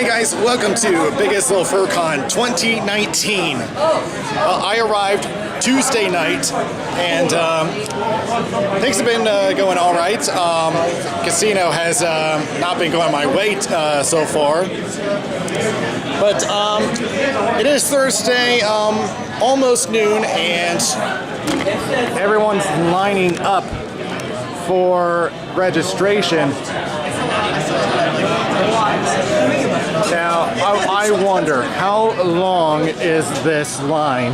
Hey guys, welcome to Biggest Little FurCon 2019. I arrived Tuesday night, and things have been going all right. Casino has not been going my way so far, but it is Thursday, almost noon, and everyone's lining up for registration. Now, I wonder, how long is this line?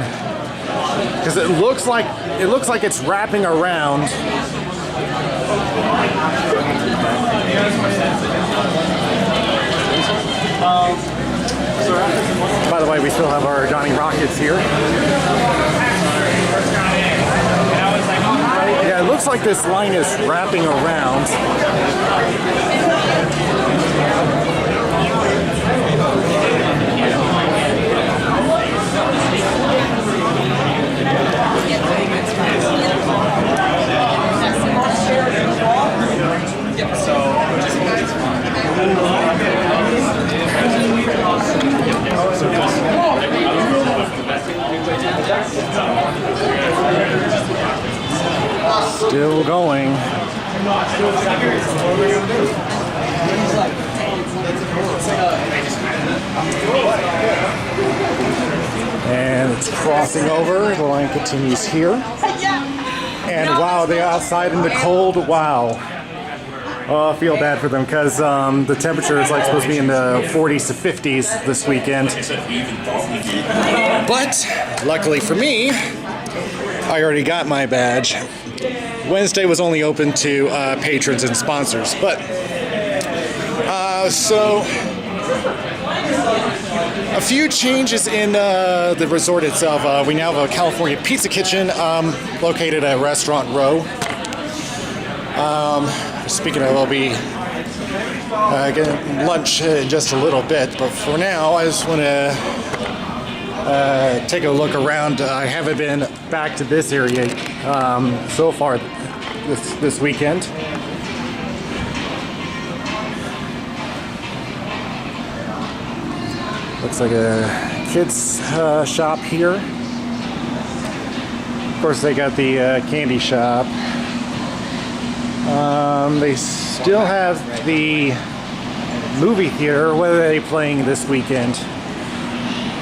Because it looks like it's wrapping around. By the way, we still have our Johnny Rockets here. Yeah, it looks like this line is wrapping around. Still going. And it's crossing over. The line continues here. And wow, they're outside in the cold. Wow. Oh, I feel bad for them because the temperature is like supposed to be in the 40s to 50s this weekend. But luckily for me, I already got my badge. Wednesday was only open to patrons and sponsors, but so a few changes in the resort itself. We now have a California Pizza Kitchen located at Restaurant Row. Speaking of, I'll be getting lunch in just a little bit, but for now, I just want to take a look around. I haven't been back to this area so far this weekend. Looks like a kids shop here. Of course, they got the candy shop. They still have the movie theater. What are they playing this weekend?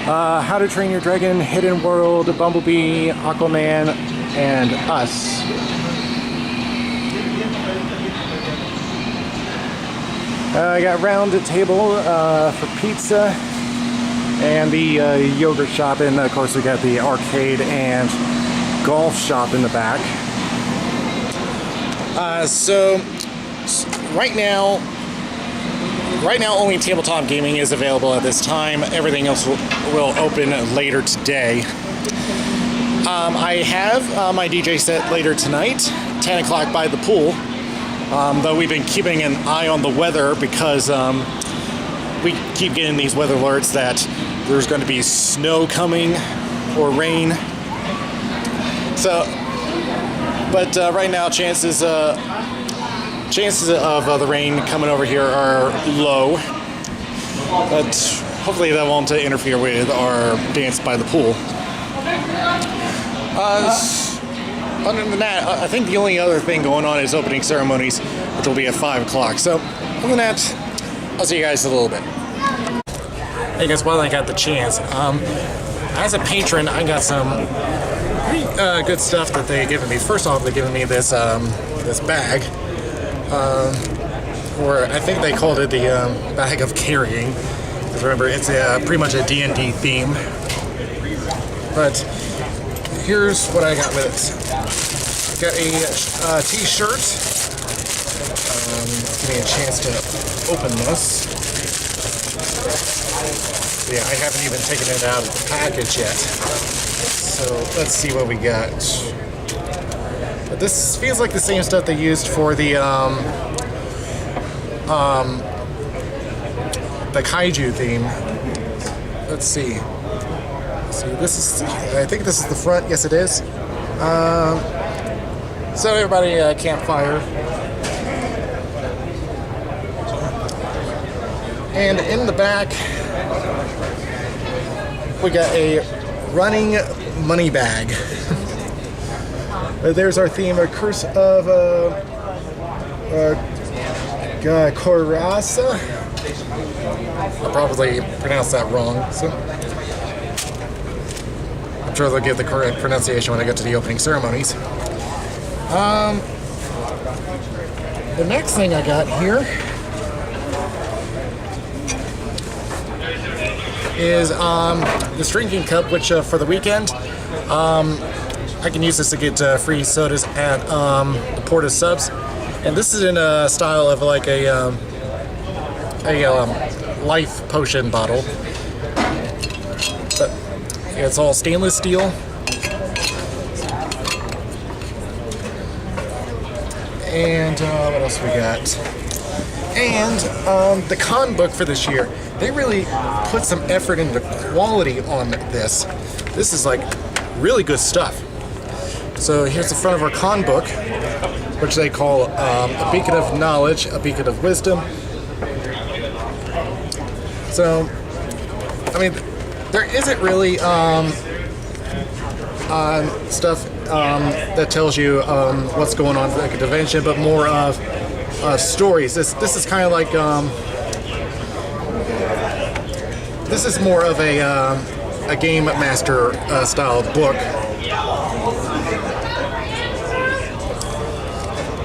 How to Train Your Dragon, Hidden World, Bumblebee, Aquaman, and Us. I got round table for pizza and the yogurt shop, and of course we got the arcade and golf shop in the back. So right now only tabletop gaming is available at this time. Everything else will open later today. I have my DJ set later tonight, 10 o'clock by the pool. Though we've been keeping an eye on the weather because we keep getting these weather alerts that there's going to be snow coming or rain. So, but right now chances of the rain coming over here are low. But hopefully that won't interfere with our dance by the pool. Other than that, I think the only other thing going on is opening ceremonies, which will be at 5 o'clock. So, other than that, I'll see you guys in a little bit. Hey guys, while I got the chance, as a patron, I got some pretty good stuff that they've given me. First off, they've given me this this bag, or I think they called it the bag of carrying. Because remember, it's pretty much a D&D theme. But here's what I got with it. Got a t-shirt. Give me a chance to open this. So yeah, I haven't even taken it out of the package yet. So let's see what we got. But this feels like the same stuff they used for the kaiju theme. Let's see. So this is, I think this is the front. Yes, it is. So everybody, campfire. And in the back, we got a running money bag. There's our theme, a curse of Coraza. I probably pronounced that wrong, so I'm sure they'll give the correct pronunciation when I get to the opening ceremonies. The next thing I got here is this drinking cup, which for the weekend, I can use this to get free sodas at the Porta Subs. And this is in a style of like a life potion bottle. But it's all stainless steel. And what else we got? And the con book for this year. They really put some effort into quality on this. This is like really good stuff. So here's the front of our con book, which they call a beacon of knowledge, a beacon of wisdom. So, I mean, there isn't really stuff that tells you what's going on at the convention, but more of stories. This is kind of like this is more of a game master style book.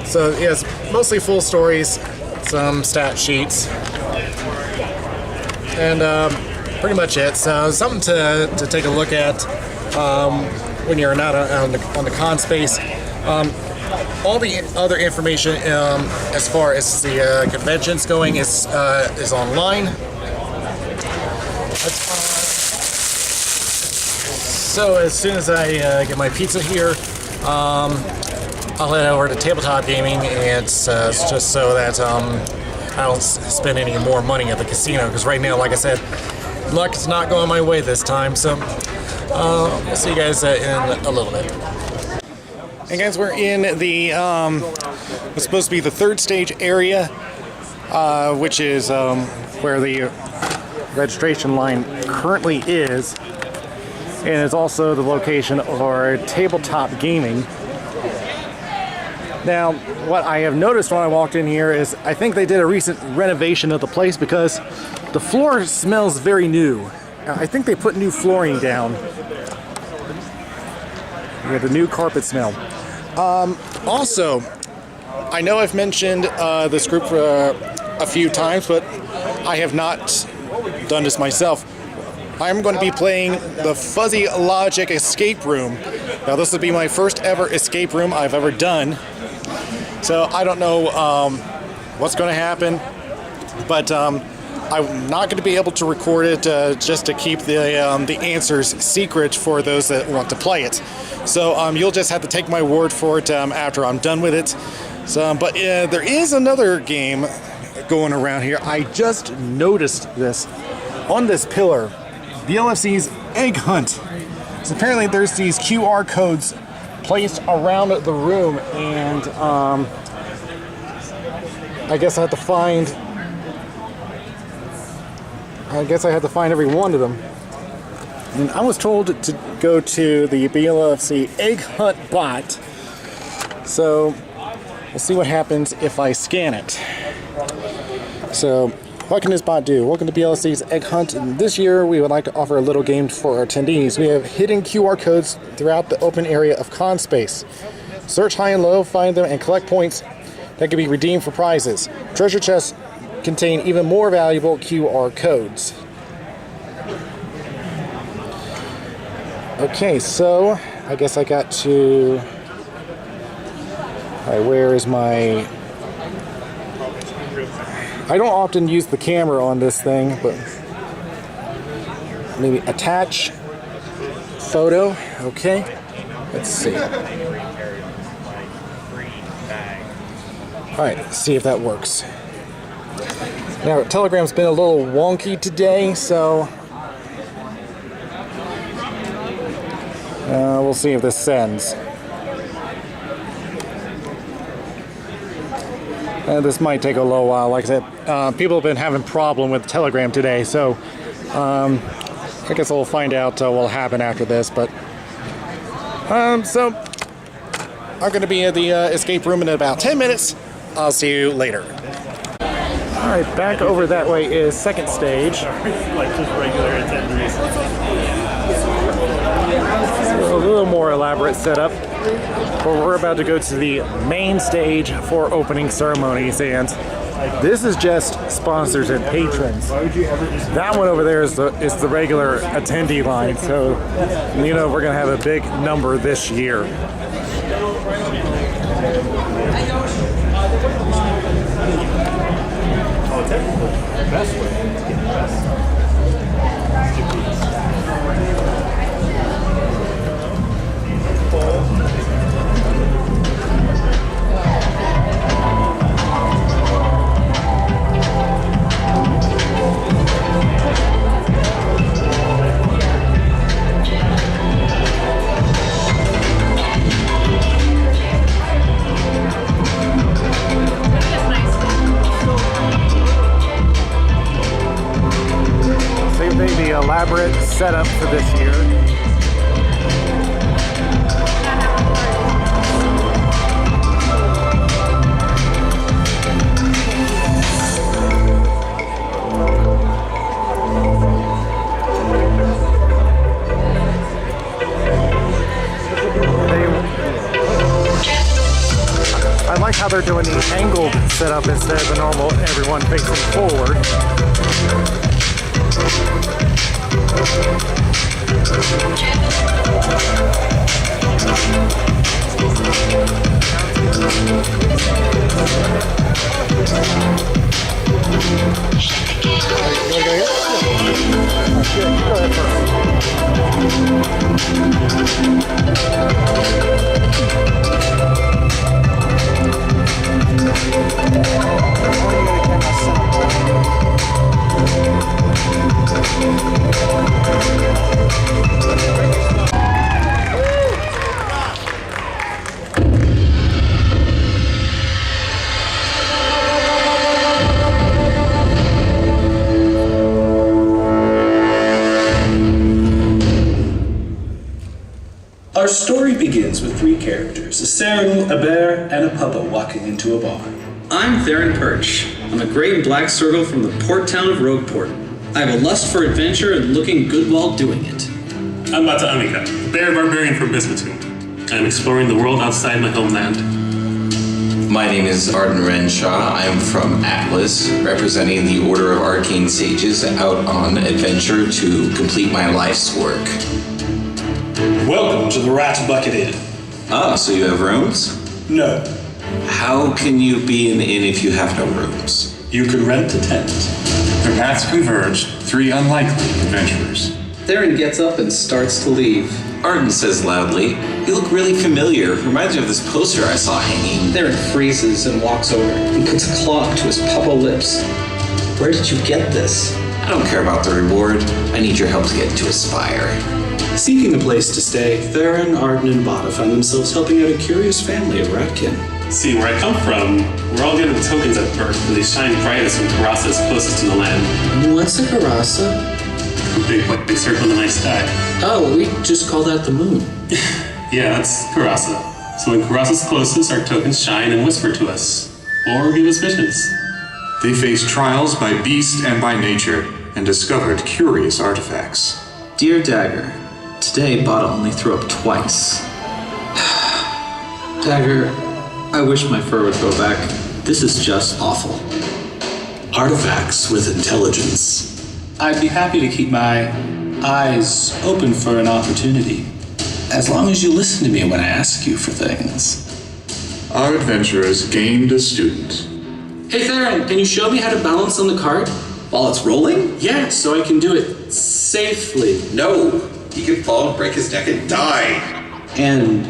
So yeah, it's mostly full stories, some stat sheets, and pretty much it. So something to take a look at when you're not on the con space. All the other information as far as the convention's going is online. So as soon as I get my pizza here, I'll head over to Tabletop Gaming, and it's just so that I don't spend any more money at the casino, because right now, like I said, luck is not going my way this time. So we'll see you guys in a little bit. And guys, we're in the what's supposed to be the third stage area, which is where the registration line currently is, and it's also the location of our Tabletop Gaming. Now, what I have noticed when I walked in here is I think they did a recent renovation of the place, because the floor smells very new. I think they put new flooring down. We have the new carpet smell. Also, I know I've mentioned this group a few times, but I have not done this myself. I'm going to be playing the Fuzzy Logic Escape Room. Now, this will be my first ever escape room I've ever done. So I don't know what's going to happen, but I'm not going to be able to record it just to keep the answers secret for those that want to play it. So you'll just have to take my word for it after I'm done with it. So, but there is another game going around here. I just noticed this on this pillar, BLFC's Egg Hunt. So apparently there's these QR codes placed around the room, and I guess I have to find every one of them. And I was told to go to the BLFC Egg Hunt bot, so we'll see what happens if I scan it. So what can this bot do? Welcome to BLFC's Egg Hunt. And this year we would like to offer a little game for our attendees. We have hidden QR codes throughout the open area of con space. Search high and low, find them, and collect points that can be redeemed for prizes. Treasure chests contain even more valuable QR codes. Okay, so I guess I got to... Alright, where is my... I don't often use the camera on this thing, but maybe attach photo. Okay, let's see. Alright, let's see if that works. Now, Telegram's been a little wonky today, so we'll see if this sends. This might take a little while. Like I said, people have been having problem with Telegram today, so I guess we'll find out what will happen after this. But so I'm going to be at the escape room in about 10 minutes. I'll see you later. All right, back over that way is second stage. Like just regular attendees. So a little more elaborate setup. But we're about to go to the main stage for opening ceremonies, and this is just sponsors and patrons. That one over there is the regular attendee line, so you know we're gonna have a big number this year. Best way. The elaborate setup for this year. I like how they're doing the angled setup instead of the normal everyone facing forward. Our story begins with three characters, a Cyrano, a bear, and a puppa walking into a bar. I'm Theron Perch. I'm a great and black circle from the port town of Rogueport. I have a lust for adventure and looking good while doing it. I'm Mata Amika, a bear barbarian from Bismutoon. I'm exploring the world outside my homeland. My name is Arden Renshaw. I'm from Atlas, representing the Order of Arcane Sages out on adventure to complete my life's work. Welcome to the Rat's Bucket Inn. Ah, so you have rooms? No, How can you be in the inn if you have no rooms? you could rent a tent. The paths converge, three unlikely adventurers. Theron gets up and starts to leave. Arden says loudly, "You look really familiar. Reminds me of this poster I saw hanging." Theron freezes and walks over and puts a claw to his puppa lips. Where did you get this? I don't care about the reward. I need your help to get into Aspire. Seeking a place to stay, Theron, Arden, and Bada found themselves helping out a curious family of ratkin. See, where I come from, we're all given tokens at birth, and they shine brightest when Karasa is closest to the land. What's a Karasa? Big circle in the night sky. Oh, we just call that the moon. Yeah, that's Karasa. So when Karasa's closest, our tokens shine and whisper to us, or give us visions. They faced trials by beast and by nature, and discovered curious artifacts. Dear Dagger, today Bada only threw up twice. Dagger, I wish my fur would go back. This is just awful. Artifacts with intelligence. I'd be happy to keep my eyes open for an opportunity, as long as you listen to me when I ask you for things. Our adventurers gained a student. Hey Theron, can you show me how to balance on the cart while it's rolling? Yeah, so I can do it safely. No! He could fall and break his neck and die! And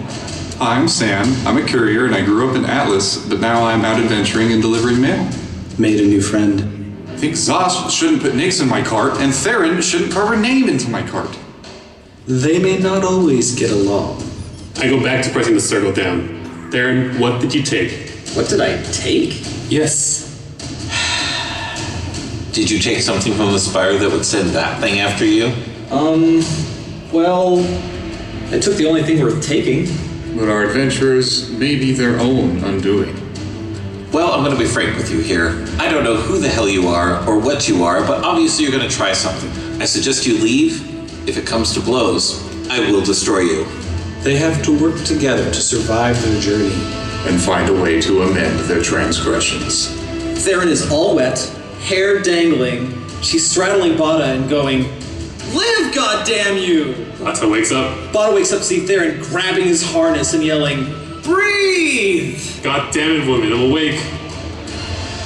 I'm Sam. I'm a courier and I grew up in Atlas, but now I'm out adventuring and delivering mail. made a new friend. I think Zosh shouldn't put Nix in my cart, and Theron shouldn't carve her name into my cart. They may not always get along. I go back to pressing the circle down. Theron, what did you take? What did I take? Yes. Did you take something from the spire that would send that thing after you? Well, I took the only thing worth taking. But our adventurers may be their own undoing. Well, I'm going to be frank with you here. I don't know who the hell you are or what you are, but obviously you're going to try something. I suggest you leave. If it comes to blows, I will destroy you. They have to work together to survive their journey. And find a way to amend their transgressions. Theron is all wet, hair dangling. She's straddling Bada and going, "Live, goddamn you!" Otto wakes up. Bada wakes up to see Theron grabbing his harness and yelling, "Breathe!" God damn it, woman, I'm awake.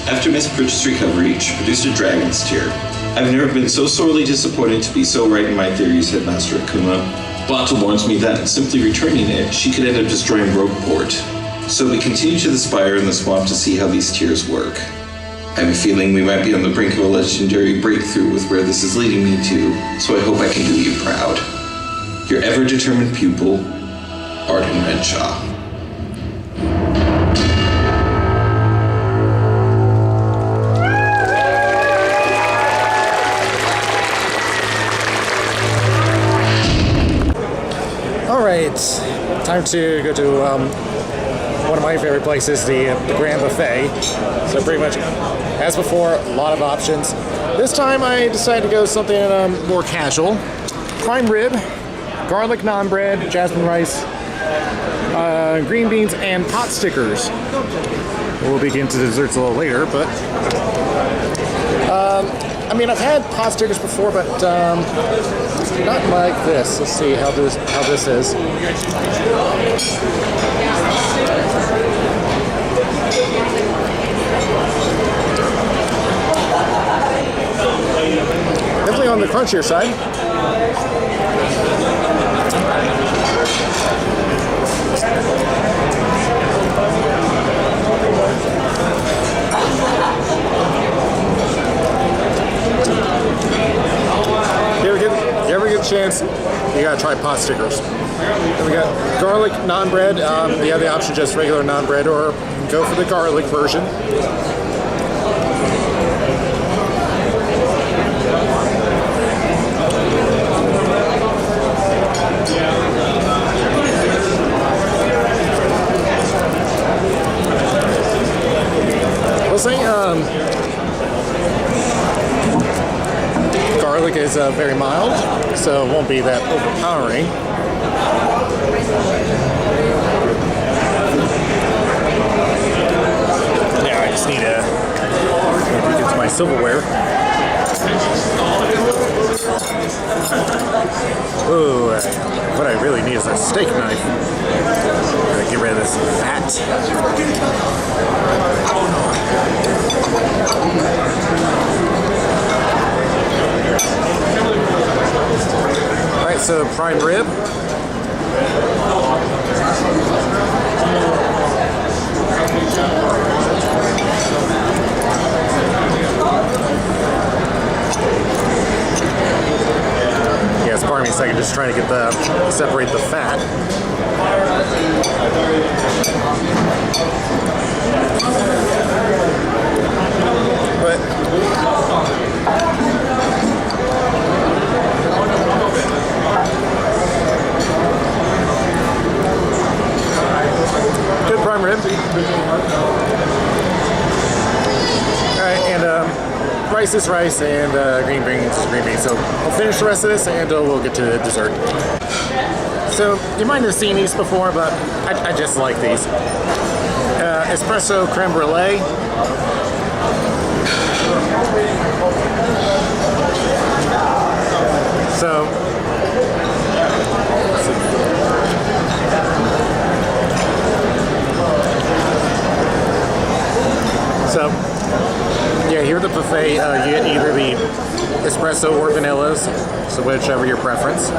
After Miss Purchase recovery, she produced a dragon's tear. I've never been so sorely disappointed to be so right in my theories, Headmaster Akuma. Bata warns me that simply returning it, she could end up destroying Rogueport. So we continue to the spire in the swamp to see how these tears work. I have a feeling we might be on the brink of a legendary breakthrough with where this is leading me to, so I hope I can do you proud. Your ever-determined pupil, Arden Renshaw. All right, time to go to one of my favorite places, the Grand Buffet. So pretty much, as before, a lot of options. This time I decided to go something more casual. Prime rib, garlic naan bread, jasmine rice, green beans, and pot stickers. We'll be getting to the desserts a little later, but I mean, I've had pot stickers before, but not like this. Let's see how this is. Definitely on the crunchier side. You ever get a chance, you gotta try pot stickers. Then we got garlic naan bread. You have the option of just regular naan bread, or go for the garlic version. We'll say garlic is very mild, so it won't be that overpowering. Yeah, I just need to get to my silverware. Ooh, what I really need is a steak knife. Gotta get rid of this fat. Alright, so prime rib. Yes, pardon me a second, just trying to get separate the fat. But good prime rib. Alright, and rice is rice, and green beans is green beans. So we'll finish the rest of this, and we'll get to the dessert. So you might have seen these before, but I just like these. Espresso creme brulee. So yeah, here at the buffet, you get either the espresso or vanillas, so whichever your preference.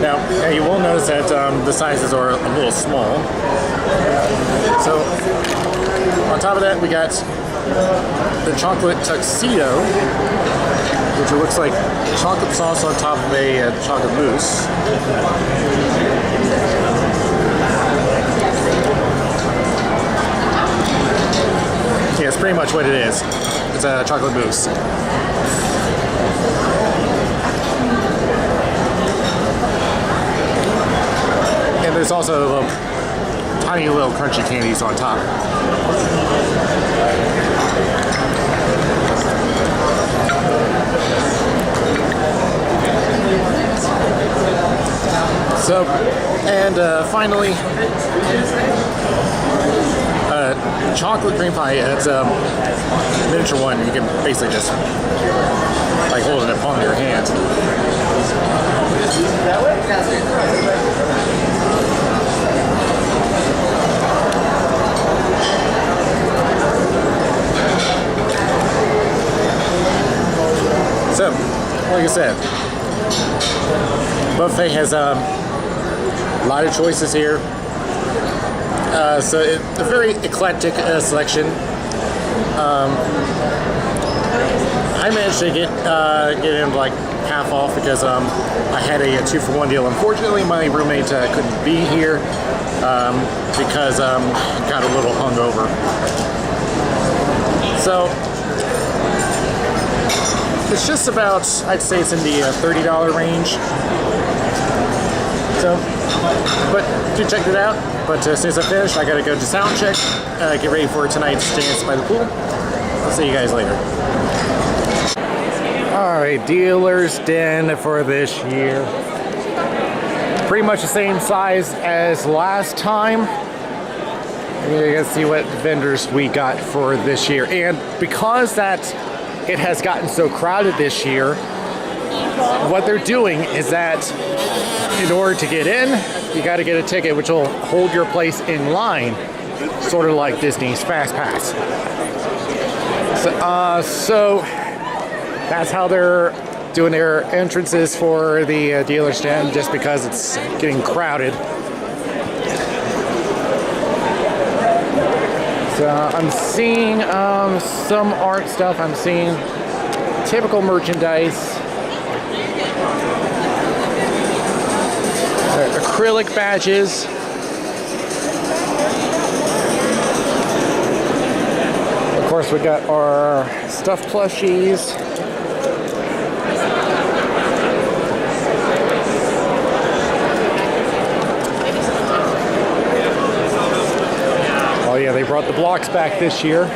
Now, you will notice that the sizes are a little small. So, on top of that, we got the chocolate tuxedo, which looks like chocolate sauce on top of a chocolate mousse. Yeah, it's pretty much what it is. It's a chocolate mousse. And there's also a little, tiny little crunchy candies on top. So, and finally, chocolate cream pie. It's a miniature one. You can basically just like hold it in the palm of your hand. So, like I said, buffet has a lot of choices here. So it's a very eclectic selection. I managed to get in like half off because I had a 2-for-1 deal. Unfortunately, my roommate couldn't be here because got a little hungover. So it's just about, I'd say it's in the $30 range. So, but do check it out. But as soon as I finish, I gotta go to sound check, get ready for tonight's dance by the pool. I'll see you guys later. Alright, Dealer's Den for this year. Pretty much the same size as last time. You guys see what vendors we got for this year. And because that it has gotten so crowded this year, what they're doing is that in order to get in, you got to get a ticket which will hold your place in line, sort of like Disney's Fast Pass. So that's how they're doing their entrances for the Dealer's Den, just because it's getting crowded. So I'm seeing some art stuff. I'm seeing typical merchandise. Acrylic badges. Of course, we got our stuffed plushies. Oh yeah, they brought the blocks back this year.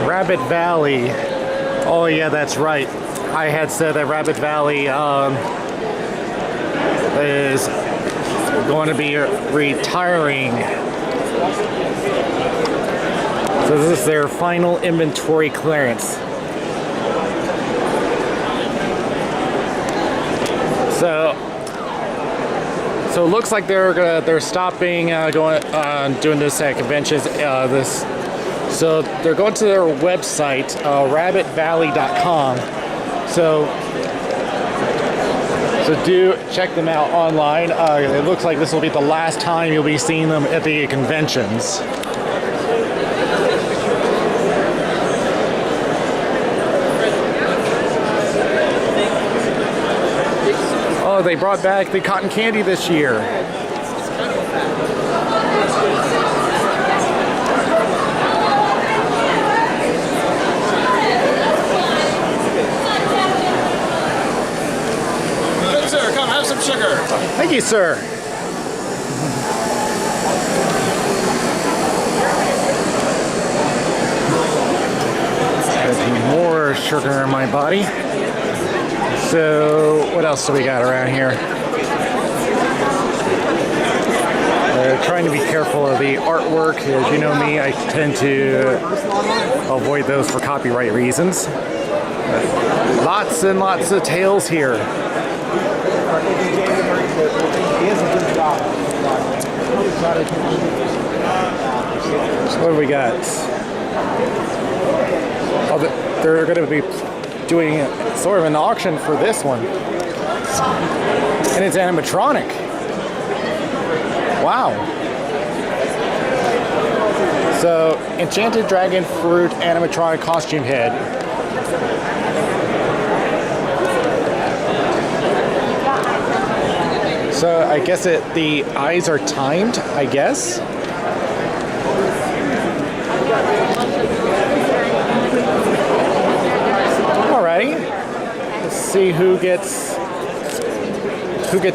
Rabbit Valley. Oh yeah, that's right. I had said that Rabbit Valley is going to be retiring. So this is their final inventory clearance. So it looks like they're stopping doing this at conventions. So they're going to their website, rabbitvalley.com. So do check them out online. It looks like this will be the last time you'll be seeing them at the conventions. Oh, they brought back the cotton candy this year. Good sir, come have some sugar. Thank you, sir. There's more sugar in my body. So, what else do we got around here? Trying to be careful of the artwork. As you know me, I tend to avoid those for copyright reasons. Lots and lots of tails here. So what do we got? Oh, they're going to be doing sort of an auction for this one. And it's animatronic. Wow. So, Enchanted Dragon Fruit animatronic costume head. So, I guess the eyes are timed, I guess. Alrighty. Let's see who gets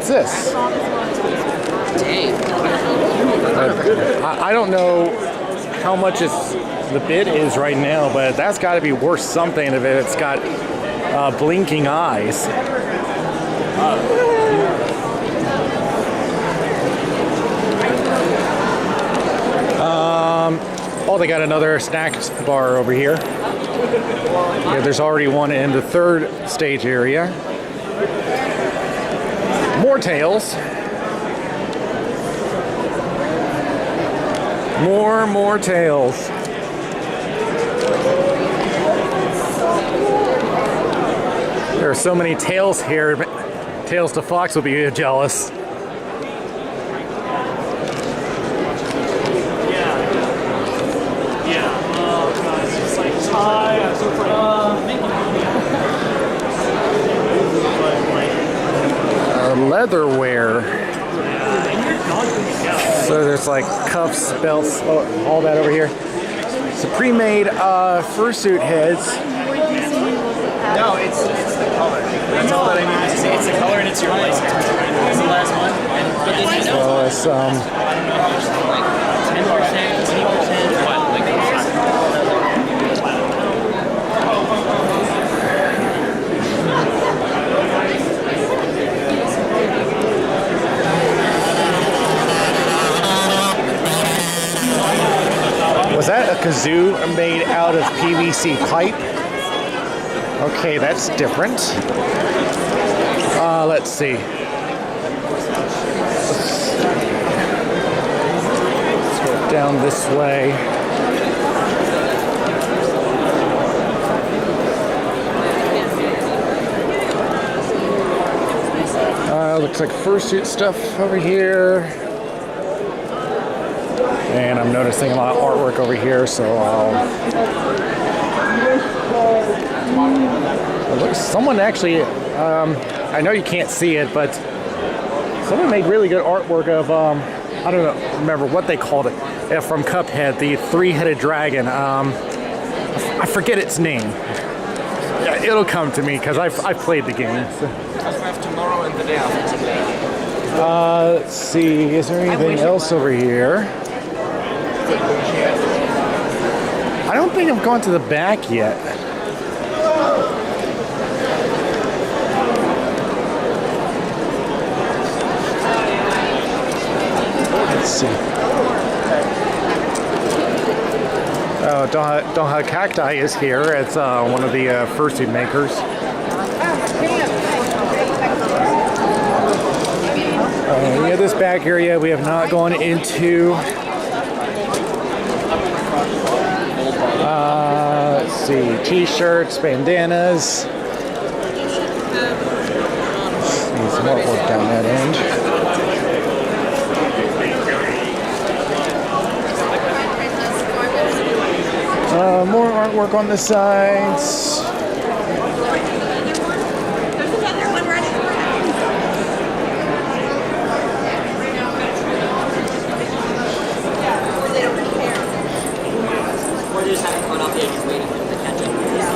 this. I don't know how much the bid is right now, but that's got to be worth something if it's got blinking eyes. Oh, they got another snack bar over here. Yeah, there's already one in the third stage area. More tails. More tails. There are so many tails here. Tails to Fox will be jealous. Leatherware. So there's like cuffs, belts, all that over here. So pre-made fursuit heads. No, it's the color. That's all that I need to say. It's the color and it's your license. It's the last one. But then you know. It's 10%, 20%, what? Was that a kazoo made out of PVC pipe? Okay, that's different. Let's see. Let's go down this way. Looks like fursuit stuff over here. And I'm noticing a lot of artwork over here, so someone actually, I know you can't see it, but someone made really good artwork of, I don't remember what they called it, from Cuphead, the three-headed dragon. I forget its name. Yeah, it'll come to me, because I've played the game. So. Tomorrow and the day after today. Let's see, is there anything else over here? I don't think I've gone to the back yet. Let's see. Oh, Donha Cacti is here. It's one of the fursuit makers. Yeah, this back area we have not gone into. Let's see, t-shirts, bandanas. Need some artwork down that end. More artwork on the sides.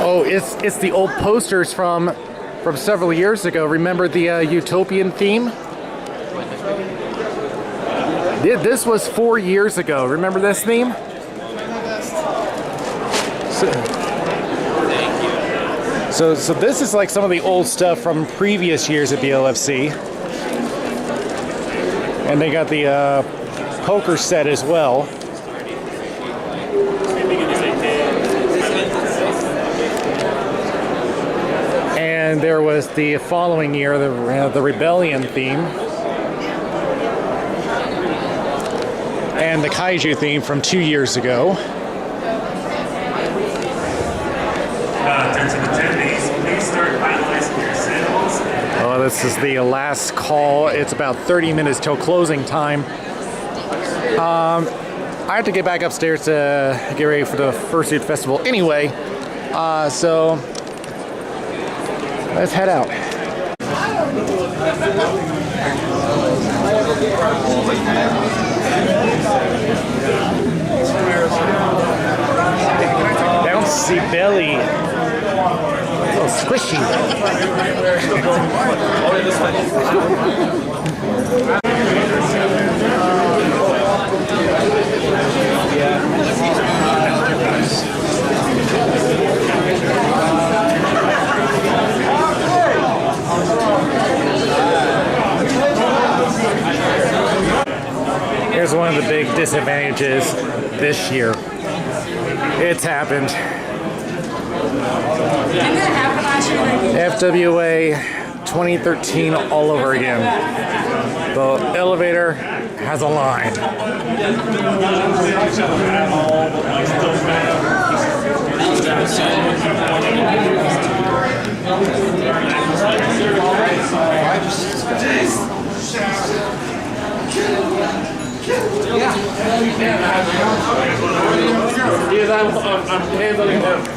Oh, it's the old posters from several years ago. Remember the Utopian theme? This was 4 years ago. Remember this theme? So this is like some of the old stuff from previous years at BLFC. And they got the poker set as well. there was the following year, the Rebellion theme. And the Kaiju theme from 2 years ago. Attention attendees, please start finalizing your sales. Oh, this is the last call. It's about 30 minutes till closing time. I have to get back upstairs to get ready for the Fursuit Festival anyway. So let's head out. Bouncy belly. Oh, squishy. Here's one of the big disadvantages this year. It's happened. FWA 2013 all over again. The elevator has a line.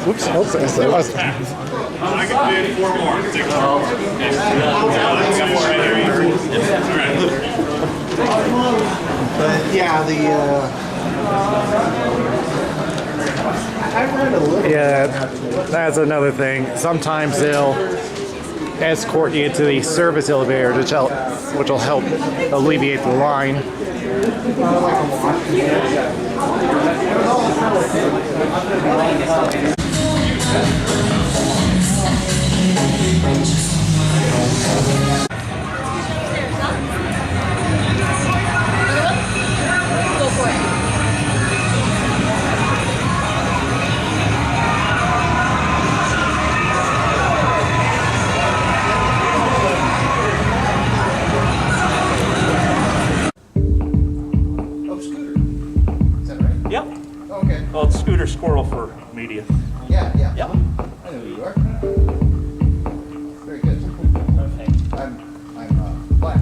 Whoops, that was I can do 4 more. 6 more. But yeah, Yeah, that's another thing. Sometimes they'll escort you to the service elevator, which will help alleviate the line. Go for it. Yep. okay. Well, it's Scooter Squirrel for media. Yeah, yeah. Yep. I know who you are. Very good. Okay. I'm blind.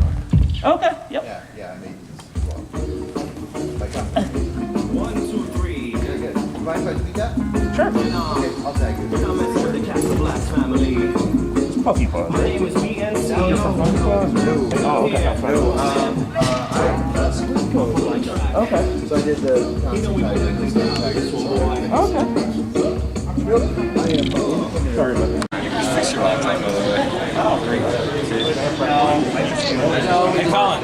Okay. Yep. Yeah, I made these as well. Like, 1, 2, 3. Very good. You mind if I tweet that? Sure. Okay, I'll tag you. It's Puffy Buzz. My name is BNC. You're from Puffy Buzz? No. Oh, okay. That's right. Okay. So I did the Okay. Sorry about that. Hey, Colin,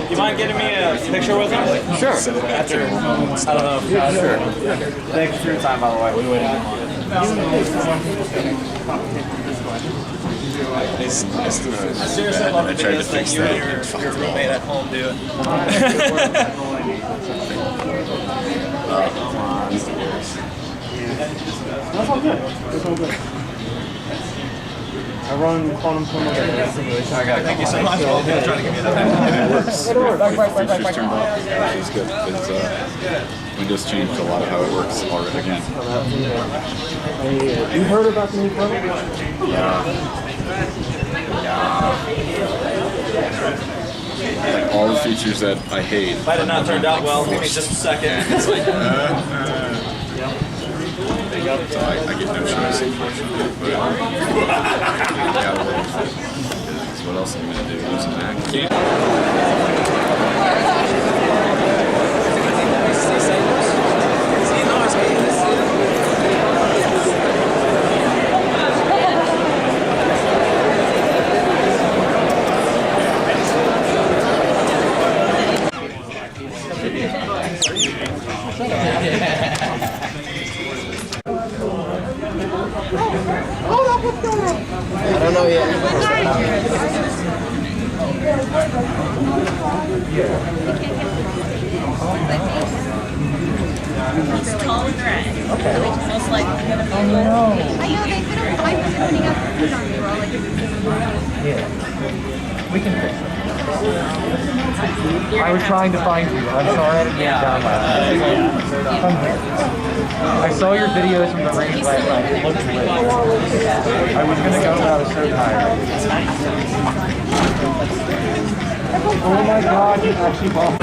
you mind getting me a picture with him? Sure. After, I don't know. Sure. Thank you for your time, by the way. We waited. Seriously, I love videos that you and your roommate at home do. That's all good. That's all good. I run quantum simulation. Thank you so much. I'll try to give you that. It works. Features turned off, which is good. Because Windows changed a lot of how it works already again. You heard about the new program? Yeah. Like all the features that I hate. If I had not turned out well, give me just a second. It's like, so I get no choice, unfortunately. But yeah, what else am I going to do? Use a Mac? Can't. I don't know yet. It's tall and red. Okay. Most likely gonna be. Oh no. I know they put them. I was putting up food on you all like. Yeah. We can fix it. I was trying to find you. I'm sorry I didn't get down last night. Come here. I saw your videos from the range last night. It looked great. I was gonna go, but I was so tired. Oh my God! You actually bought.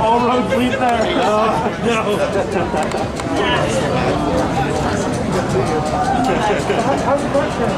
All roads lead there. How's the birthday?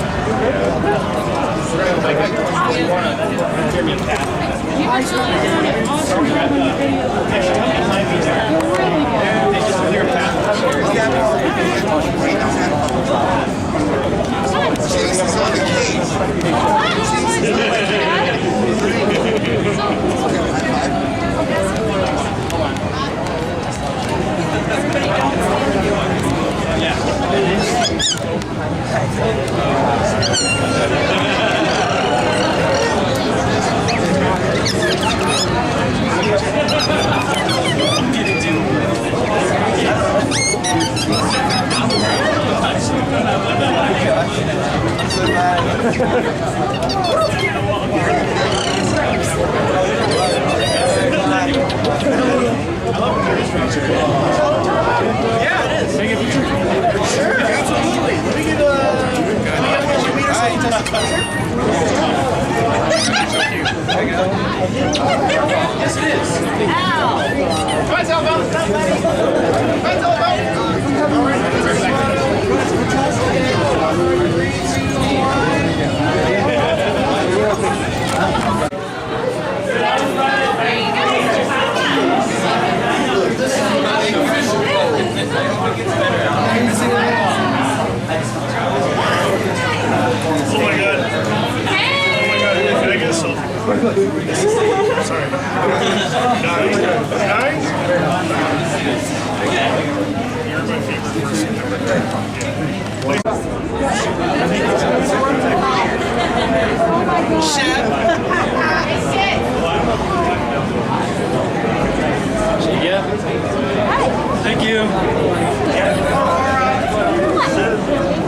Thank you.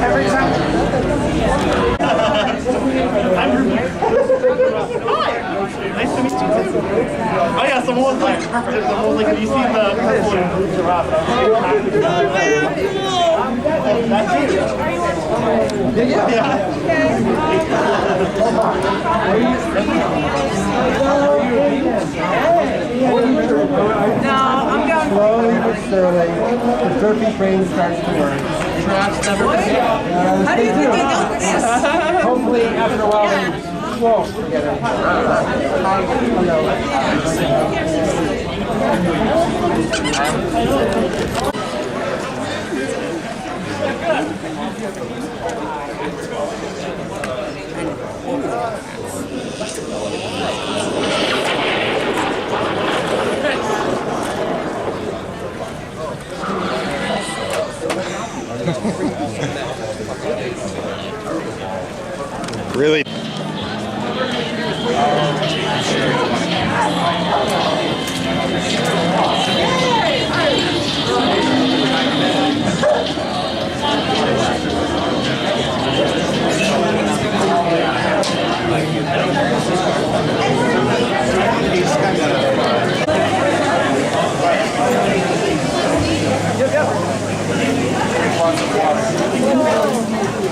Every time. Nice to meet you too. Oh yeah, someone was like, someone was like, have you seen the purple and blue giraffe? That's you. Yeah. No, I'm going. Slowly but surely, the turkey brain starts to work. How do you think I got this? Hopefully, after a while, they won't forget it. Really?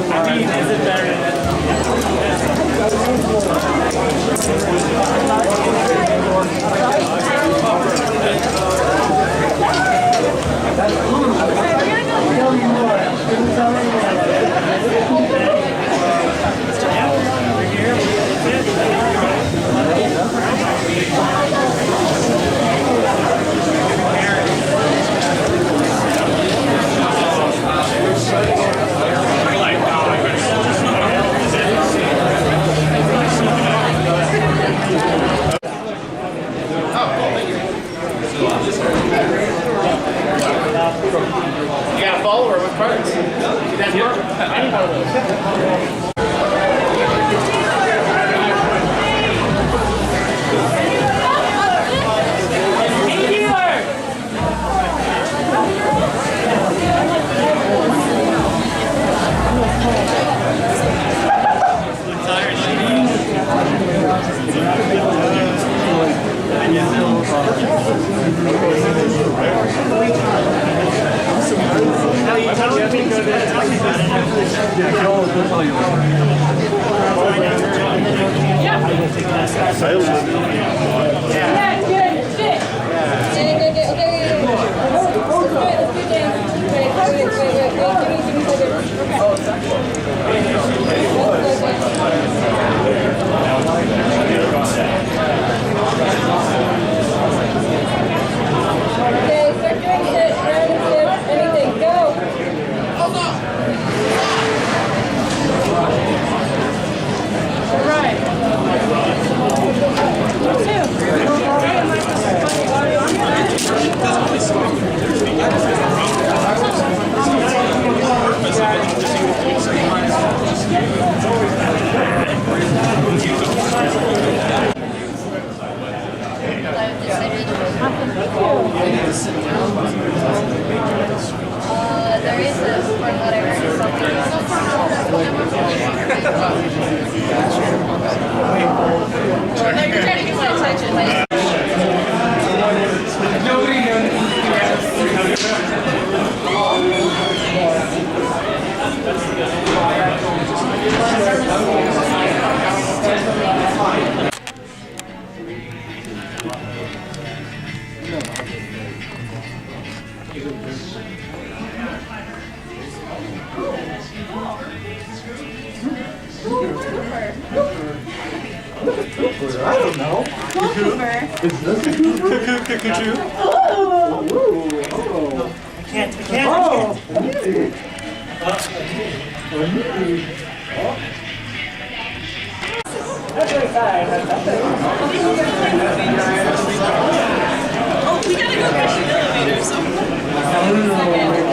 I mean, is it better? There is a from what I heard. You're trying to get my attention. I don't know. Cooper. Is this a Cooper? Oh. I can't. Oh, we gotta go push the elevator,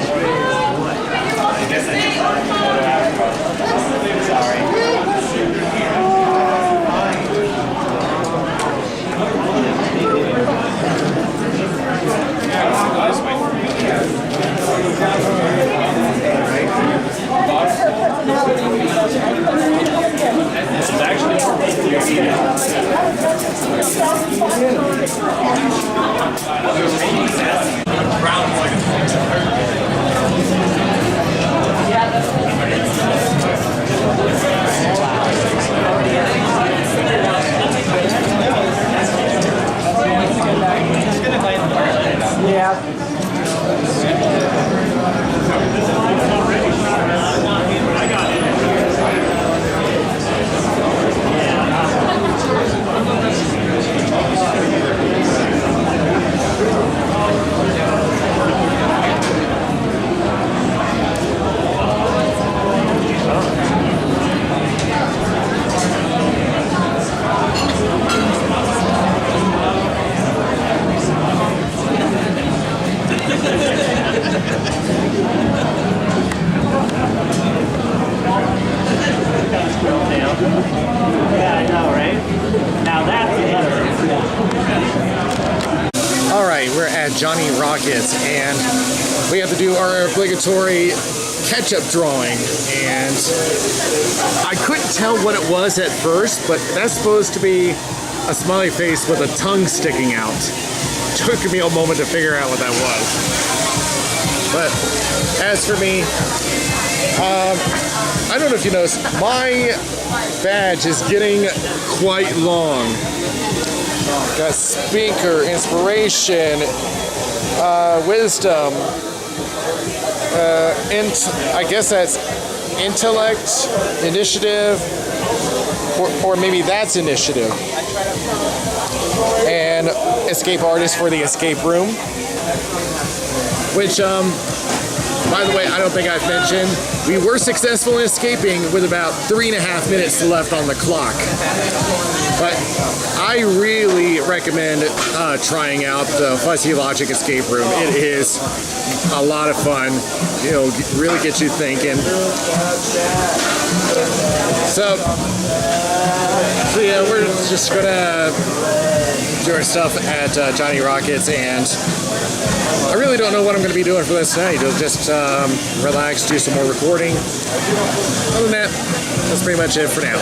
Johnny Rockets, and we have to do our obligatory ketchup drawing, and I couldn't tell what it was at first, but that's supposed to be a smiley face with a tongue sticking out. Took me a moment to figure out what that was. But as for me, I don't know if you noticed, my badge is getting quite long. Got speaker, inspiration, wisdom, I guess that's intellect, initiative, or maybe that's initiative. And escape artist for the escape room, which, by the way, I don't think I've mentioned, we were successful in escaping with about 3.5 minutes left on the clock. But I really recommend trying out the Fuzzy Logic escape room. It is a lot of fun. It'll really get you thinking. So yeah, we're just gonna do our stuff at Johnny Rockets, and I really don't know what I'm going to be doing for this night. I'll just relax, do some more recording. Other than that, that's pretty much it for now.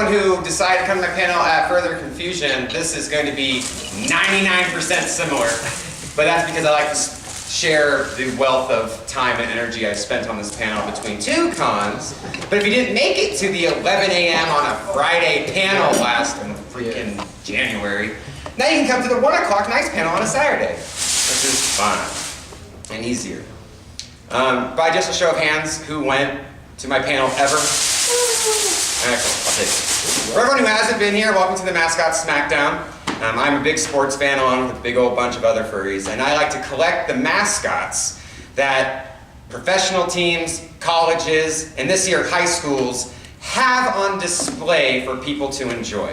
anyone who decided to come to my panel at further confusion, this is going to be 99% similar. But that's because I like to share the wealth of time and energy I spent on this panel between two cons. But if you didn't make it to the 11 a.m. on a Friday panel last freaking January, now you can come to the 1 o'clock nice panel on a Saturday, which is fun and easier. By just a show of hands, who went to my panel ever? Excellent, I'll take it. For everyone who hasn't been here, welcome to the Mascot Smackdown. I'm a big sports fan along with a big old bunch of other furries, and I like to collect the mascots that professional teams, colleges, and this year high schools have on display for people to enjoy.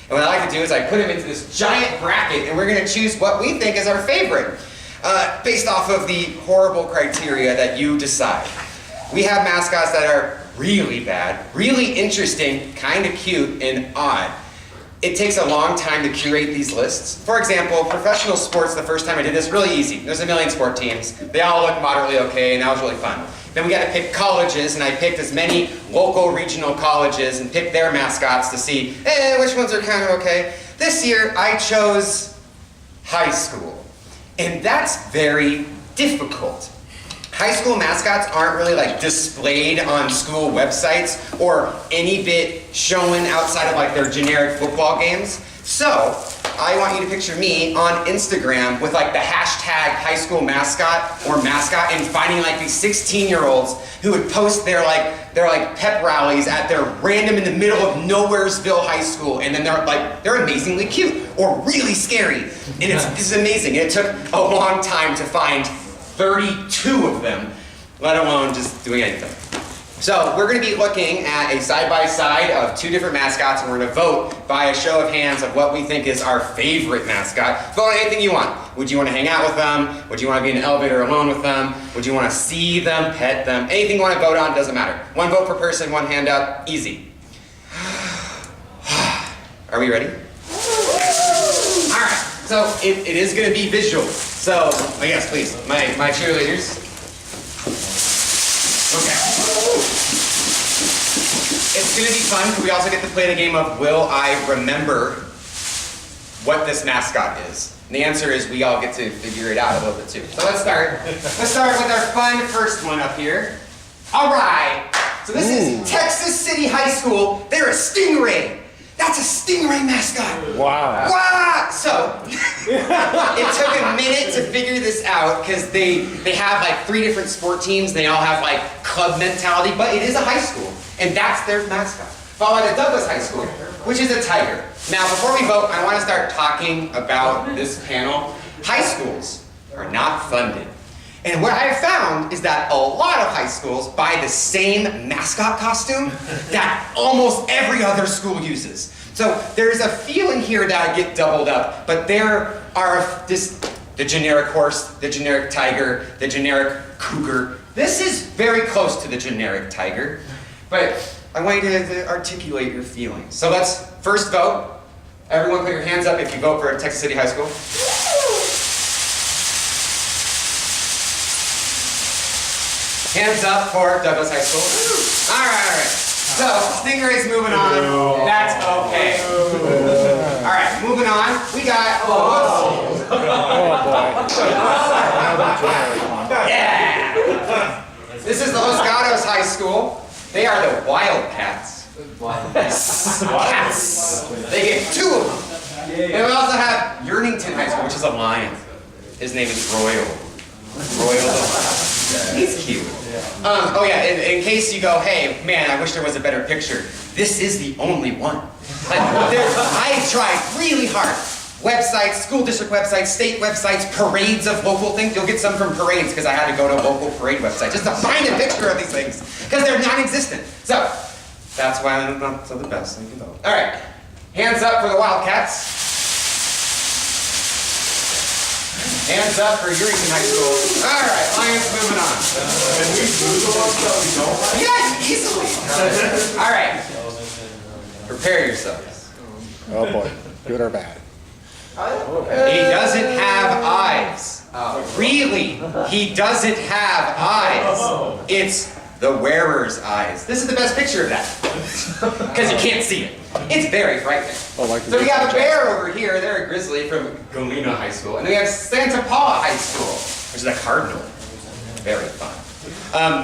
And what I like to do is I put them into this giant bracket, and we're going to choose what we think is our favorite, based off of the horrible criteria that you decide. We have mascots that are really bad, really interesting, kind of cute, and odd. It takes a long time to curate these lists. For example, professional sports, the first time I did this, really easy. There's a million sport teams. They all look moderately okay, and that was really fun. Then we got to pick colleges, and I picked as many local regional colleges and picked their mascots to see, which ones are kind of okay. This year, I chose high school, and that's very difficult. High school mascots aren't really like displayed on school websites or any bit shown outside of like their generic football games. So I want you to picture me on Instagram with like the hashtag high school mascot or mascot and finding like these 16-year-olds who would post their pep rallies at their random in the middle of Nowheresville High School, and then they're amazingly cute or really scary. And this is amazing. And it took a long time to find 32 of them, let alone just doing anything. So we're going to be looking at a side-by-side of two different mascots, and we're going to vote by a show of hands of what we think is our favorite mascot. Vote on anything you want. Would you want to hang out with them? Would you want to be in an elevator alone with them? Would you want to see them, pet them? Anything you want to vote on, doesn't matter. One vote per person, one hand up, easy. Are we ready? All right, so it is going to be visual. So, yes, please, my cheerleaders. Okay. It's going to be fun because we also get to play the game of will I remember what this mascot is? And the answer is we all get to figure it out a little bit too. So let's start. Let's start with our fun first one up here. All right. So this is Texas City High School. They're a stingray. That's a stingray mascot. Wow. Wow. So it took a minute to figure this out because they have like 3 different sport teams. They all have like club mentality, but it is a high school, and that's their mascot. Followed by Douglas High School, which is a tiger. Now, before we vote, I want to start talking about this panel. High schools are not funded. And what I have found is that a lot of high schools buy the same mascot costume that almost every other school uses. So there's a feeling here that I get doubled up, but there are the generic horse, the generic tiger, the generic cougar. This is very close to the generic tiger, but I want you to articulate your feelings. So let's first vote. Everyone put your hands up if you vote for Texas City High School. Hands up for Douglas High School. All right. So, Stingray's moving on. That's okay. All right, moving on. We got, yeah. This is the Los Gatos High School. They are the Wildcats. Cats. They get 2 of them. And we also have Yearnington High School, which is a lion. His name is Royal. He's cute. Oh yeah, in case you go, hey, man, I wish there was a better picture. This is the only one. I tried really hard. Websites, school district websites, state websites, parades of local things. You'll get some from parades because I had to go to a local parade website just to find a picture of these things because they're non-existent. So, that's why I'm not so the best. Thank you both. All right, hands up for the Wildcats. Hands up for Yearnington High School. All right, Lions moving on. Yes, easily. All right. Prepare yourselves. Oh boy, good or bad? He doesn't have eyes. Really, he doesn't have eyes. It's the wearer's eyes. This is the best picture of that. Because you can't see it. It's very frightening. So we have a bear over here, they're a grizzly from Galena High School. And then we have Santa Paula High School, which is a cardinal. Very fun.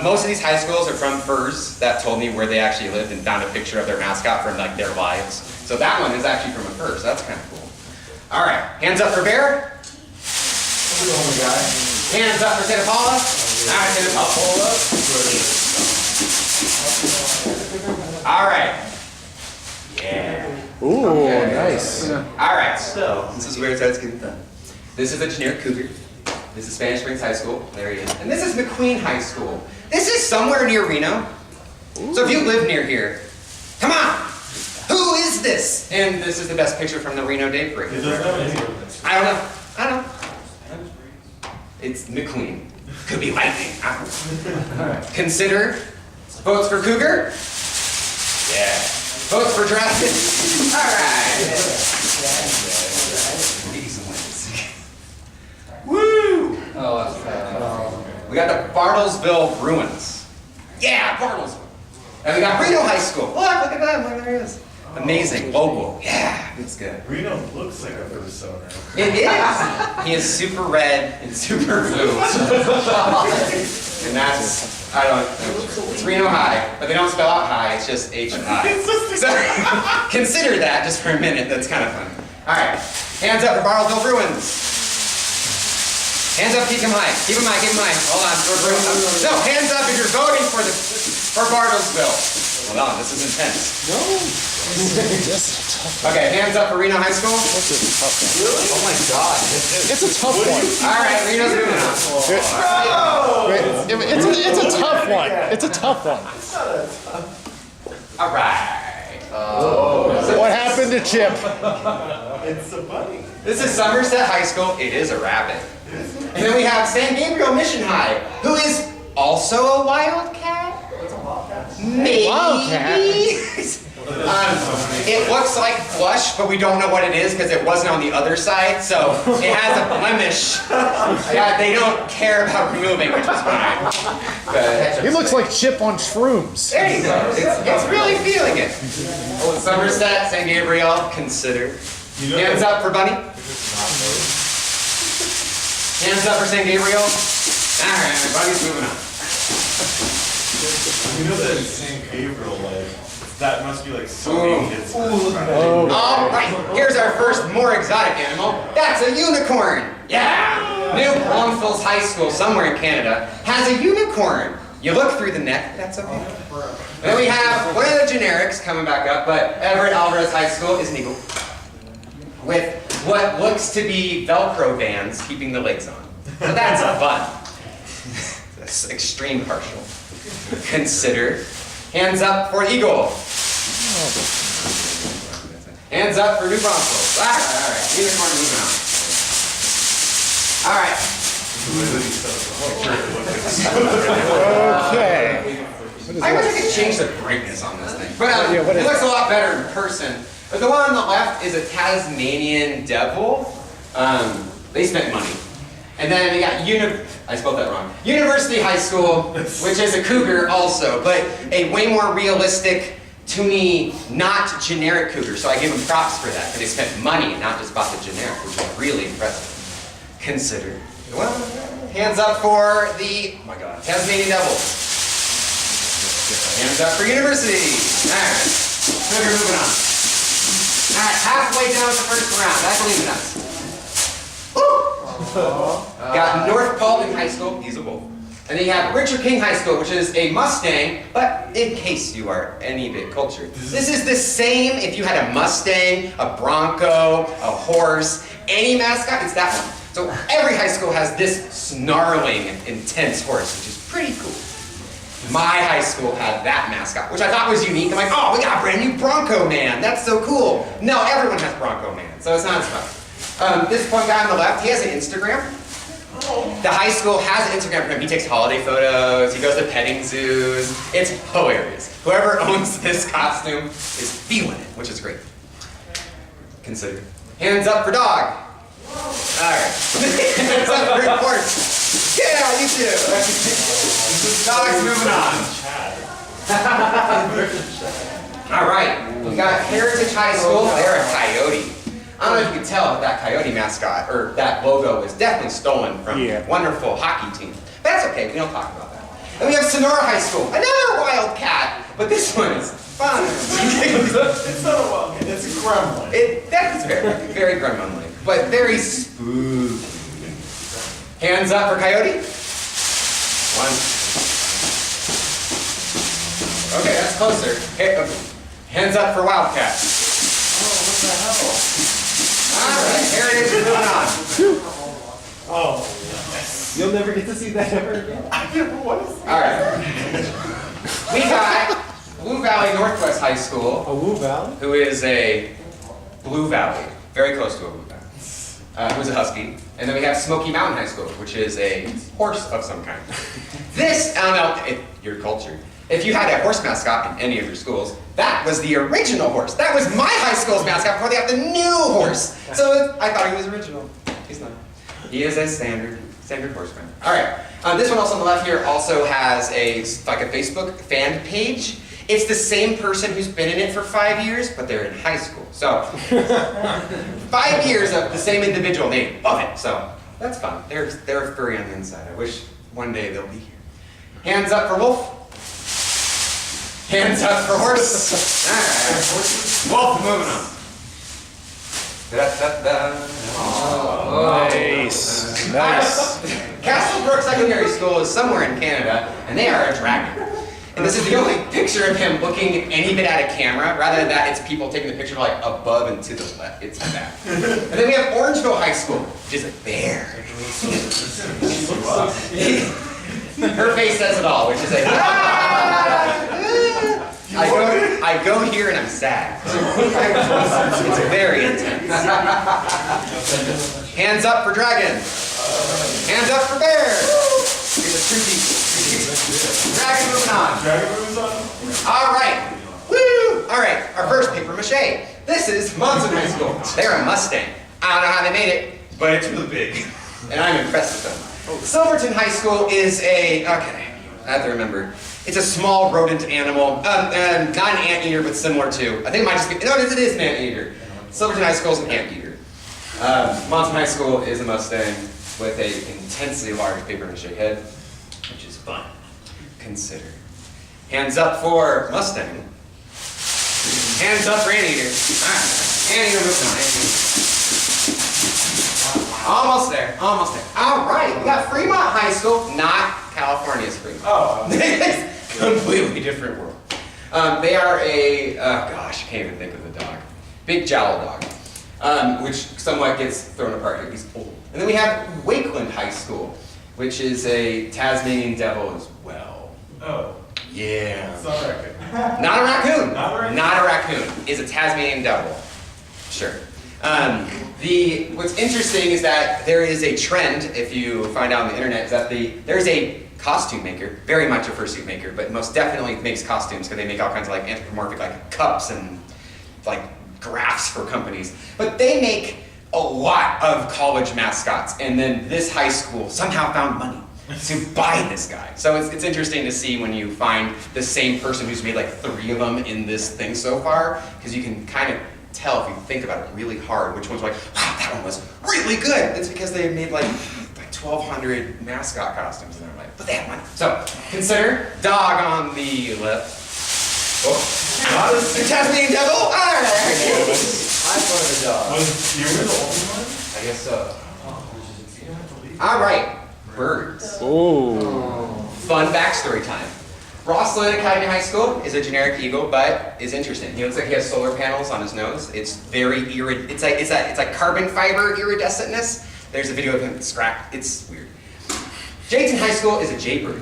Most of these high schools are from Furs that told me where they actually lived and found a picture of their mascot from like their lives. So that one is actually from a Fur, so that's kind of cool. All right, hands up for bear. Hands up for Santa Paula. All right, Santa Paula. All right. Yeah. Ooh, Okay. nice. All right, so this is where it starts getting fun. This is a generic cougar. This is Spanish Springs High School. There he is. And this is McQueen High School. This is somewhere near Reno. So if you live near here, come on. Who is this? And this is the best picture from the Reno Day Parade. I don't know. I don't know. It's McQueen. Could be lightning. I don't know. Consider votes for cougar. Yeah. Votes for Jurassic. All right. Woo! Oh, that's bad. We got the Bartlesville Bruins. Yeah, Bartlesville. And we got Reno High School. Look at that. Look, there it is. Amazing. Local. Yeah, it's good. Reno looks like a persona. It is. He is super red and super blue. And that's, I don't know, it's Reno High, but they don't spell out high, it's just H-I. So consider that just for a minute, that's kind of fun. All right, hands up for Bartlesville Bruins. Hands up, keep them high. Keep them high, keep them high. Hold on, no, hands up if you're voting for Bartlesville. Hold on, this is intense. No. Okay, hands up for Reno High School. Really? Oh my God. It's a tough one. All right, Reno's moving on. It's a tough one. It's a tough one. All right. What happened to Chip? It's a bunny. This is Somerset High School. It is a rabbit. And then we have San Gabriel Mission High, who is also a wildcat. Maybe. Wildcat? It looks like blush, but we don't know what it is because it wasn't on the other side, so it has a blemish that they don't care about removing, which is fine. But He looks like Chip on shrooms. there you go. It's really feeling it. Old Somerset, San Gabriel, consider. Hands up for Bunny. Hands up for San Gabriel. All right, Bunny's moving on. You know that St. Gabriel, that must be so many kids. All right, here's our first more exotic animal. That's a unicorn. Yeah. New Braunfels High School, somewhere in Canada, has a unicorn. You look through the neck, that's okay. And then we have one of the generics coming back up, but Everett Alvarez High School is an eagle with what looks to be Velcro bands keeping the legs on. So that's fun. That's extreme partial. Consider. Hands up for eagle. Hands up for New Braunfels. All right. Unicorn moving on. All right. Okay. I wish I could change the brightness on this thing. But Yeah, what it is looks a lot better in person. But the one on the left is a Tasmanian devil. They spent money. And then we got I spelled that wrong. University High School, which is a cougar also, but a way more realistic, to me, not generic cougar. So I give them props for that, because they spent money and not just bought the generic, which is really impressive. Consider. Well, hands up for the, oh my God, Tasmanian devil. Hands up for University. All right, cougar moving on. All right, halfway down the first round. I believe in us. Got North Paulding High School, he's a wolf. And then you have Richard King High School, which is a Mustang, but in case you are any bit cultured. This is the same if you had a Mustang, a Bronco, a horse, any mascot, it's that one. So every high school has this snarling, intense horse, which is pretty cool. My high school had that mascot, which I thought was unique. I'm like, oh, we got a brand new Bronco Man. That's so cool. No, everyone has Bronco Man, so it's not as fun. This one guy on the left, he has an Instagram. The high school has an Instagram for him. He takes holiday photos, he goes to petting zoos. It's hilarious. Whoever owns this costume is feeling it, which is great. Consider. Hands up for dog. Alright. Hands up for horse. Yeah, you too. Dog's moving on. All right, we got Heritage High School. They're a coyote. I don't know if you can tell, but that coyote mascot, or that logo, was definitely stolen from a wonderful hockey team. But that's okay, we don't talk about that. Then we have Sonora High School, another wildcat, but this one is fun. It's not a wildcat, it's a gremlin. That is very, very gremlin-like, but very spooky. Hands up for coyote. One. Okay, that's closer. Hands up for wildcat. All right, Heritage is moving on. Oh, you'll never get to see that ever again. I never want to see All right. We got Blue Valley Northwest High School. A Woo Valley? Who is a Blue Valley, very close to a Blue Valley, who's a husky. And then we have Smoky Mountain High School, which is a horse of some kind. This, I don't know, if you're cultured. If you had a horse mascot in any of your schools, that was the original horse. That was my high school's mascot before they got the new horse. So I thought he was original. He's not. He is a standard horseman. All right. This one also on the left here also has a Facebook fan page. It's the same person who's been in it for 5 years, but they're in high school. So 5 years of the same individual name. Love it. So that's fun. They're furry on the inside. I wish one day they'll be here. Hands up for wolf. Hands up for horse. All right. Wolf, moving on. Nice. Nice. Castlebrook Secondary School is somewhere in Canada, and they are a dragon. And this is the only picture of him looking any bit at a camera. Rather than that, it's people taking the picture like above and to the left. It's that. And then we have Orangeville High School, which is a bear. Her face says it all, which is a I go here and I'm sad. It's very intense. Hands up for dragon. Hands up for bear. Here's a true dragon moving on. Dragon moves on? All right. Woo! All right, our first paper mache. This is Monson High School. They're a Mustang. I don't know how they made it, but it's really big. And I'm impressed with them. Silverton High School is okay, I have to remember. It's a small rodent animal. Not an anteater, but similar to. I think it might just be, no, it is an anteater. Silverton High School is an anteater. Monson High School is a Mustang with an intensely large paper mache head, which is fun. Consider. Hands up for Mustang. Hands up for anteater. Alright, anteater moving on. Almost there, almost there. All right, we got Fremont High School, not California's Fremont. Oh. Completely different world. They are a, gosh, I can't even think of the dog. Big jowl dog, which somewhat gets thrown apart here. He's old. And then we have Wakeland High School, which is a Tasmanian devil as well. Oh. Yeah. It's not a raccoon. Not a raccoon. Not a raccoon. Not a raccoon. Is a Tasmanian devil. Sure. What's interesting is that there is a trend, if you find out on the internet, is that there's a costume maker, very much a fursuit maker, but most definitely makes costumes because they make all kinds of like anthropomorphic like cups and like graphs for companies. But they make a lot of college mascots, and then this high school somehow found money to buy this guy. So it's interesting to see when you find the same person who's made like 3 of them in this thing so far, because you can kind of tell if you think about it really hard which one's like, wow, that one was really good. It's because they made like 1,200 mascot costumes and they're like, but they have money. So consider dog on the left. Oh, the Tasmanian devil. All right. I'm one of the dogs. You were the only one? I guess so. All right, birds. Oh. Fun backstory time. Rosslyn Academy High School is a generic eagle, but is interesting. He looks like he has solar panels on his nose. It's very it's like carbon fiber iridescentness. There's a video of him scrapped. It's weird. Jayton High School is a jaybird.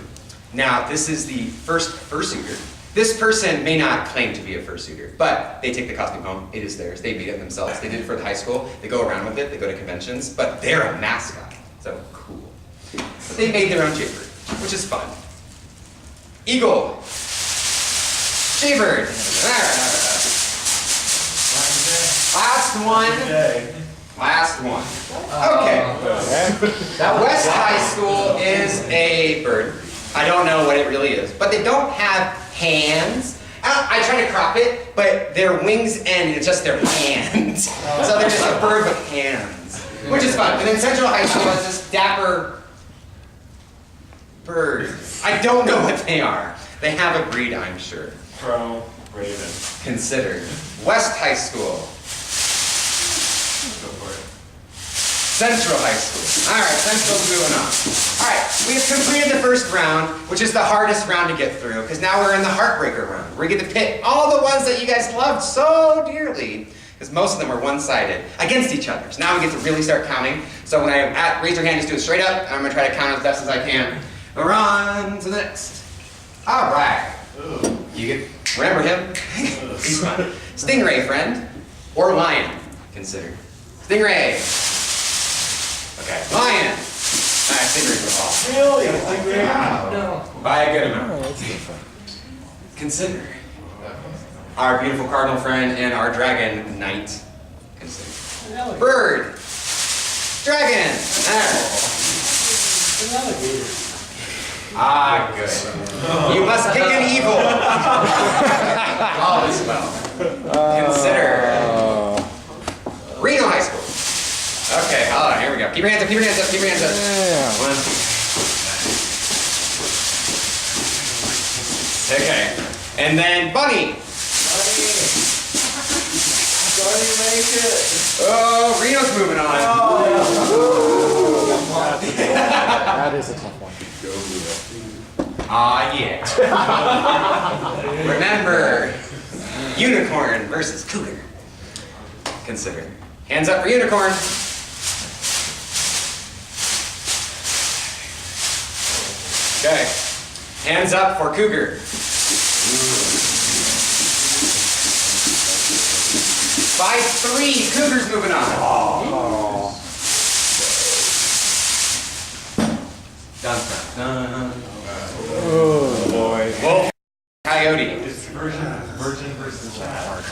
Now, this is the first fursuiter. This person may not claim to be a fursuiter, but they take the costume home. It is theirs. They made it themselves. They did it for the high school. They go around with it. They go to conventions, but they're a mascot. So cool. But they made their own jaybird, which is fun. Eagle. Jaybird. Last one. Last one. Okay. West High School is a bird. I don't know what it really is, but they don't have hands. I try to crop it, but their wings end in just their hands. So they're just a bird with hands, which is fun. And then Central High School has this dapper birds. I don't know what they are. They have a breed, I'm sure. Crow, raven. Consider. West High School. Go for it. Central High School. All right, Central's moving on. All right, we have completed the first round, which is the hardest round to get through, because now we're in the Heartbreaker round. We get to pit all the ones that you guys loved so dearly, because most of them were one-sided, against each other. So now we get to really start counting. So when I raise your hand, just do it straight up, and I'm going to try to count as best as I can. We're on to the next. All right. You get, remember him? He's fun. Stingray, friend, or lion, consider. Stingray. Okay, lion. Stingray's the ball. Really? Stingray? No. By a good amount. Consider. Our beautiful cardinal friend and our dragon knight. Consider. Bird. Dragon. Ah, good. You must kick an evil. All is well. Consider. Reno High School. Okay, hold on, here we go. Keep your hands up, keep your hands up, keep your hands up. Yeah. 1, 2. Okay. And then Bunny. Bunny, make it. Oh, Reno's moving on. That is a tough one. Ah, yeah. Remember, unicorn versus cougar. Consider. Hands up for unicorn. Okay. Hands up for cougar. 5-3. Cougar's moving on. Oh. Dun, dun, dun. Oh boy. Wolf. Coyote. It's virgin versus child.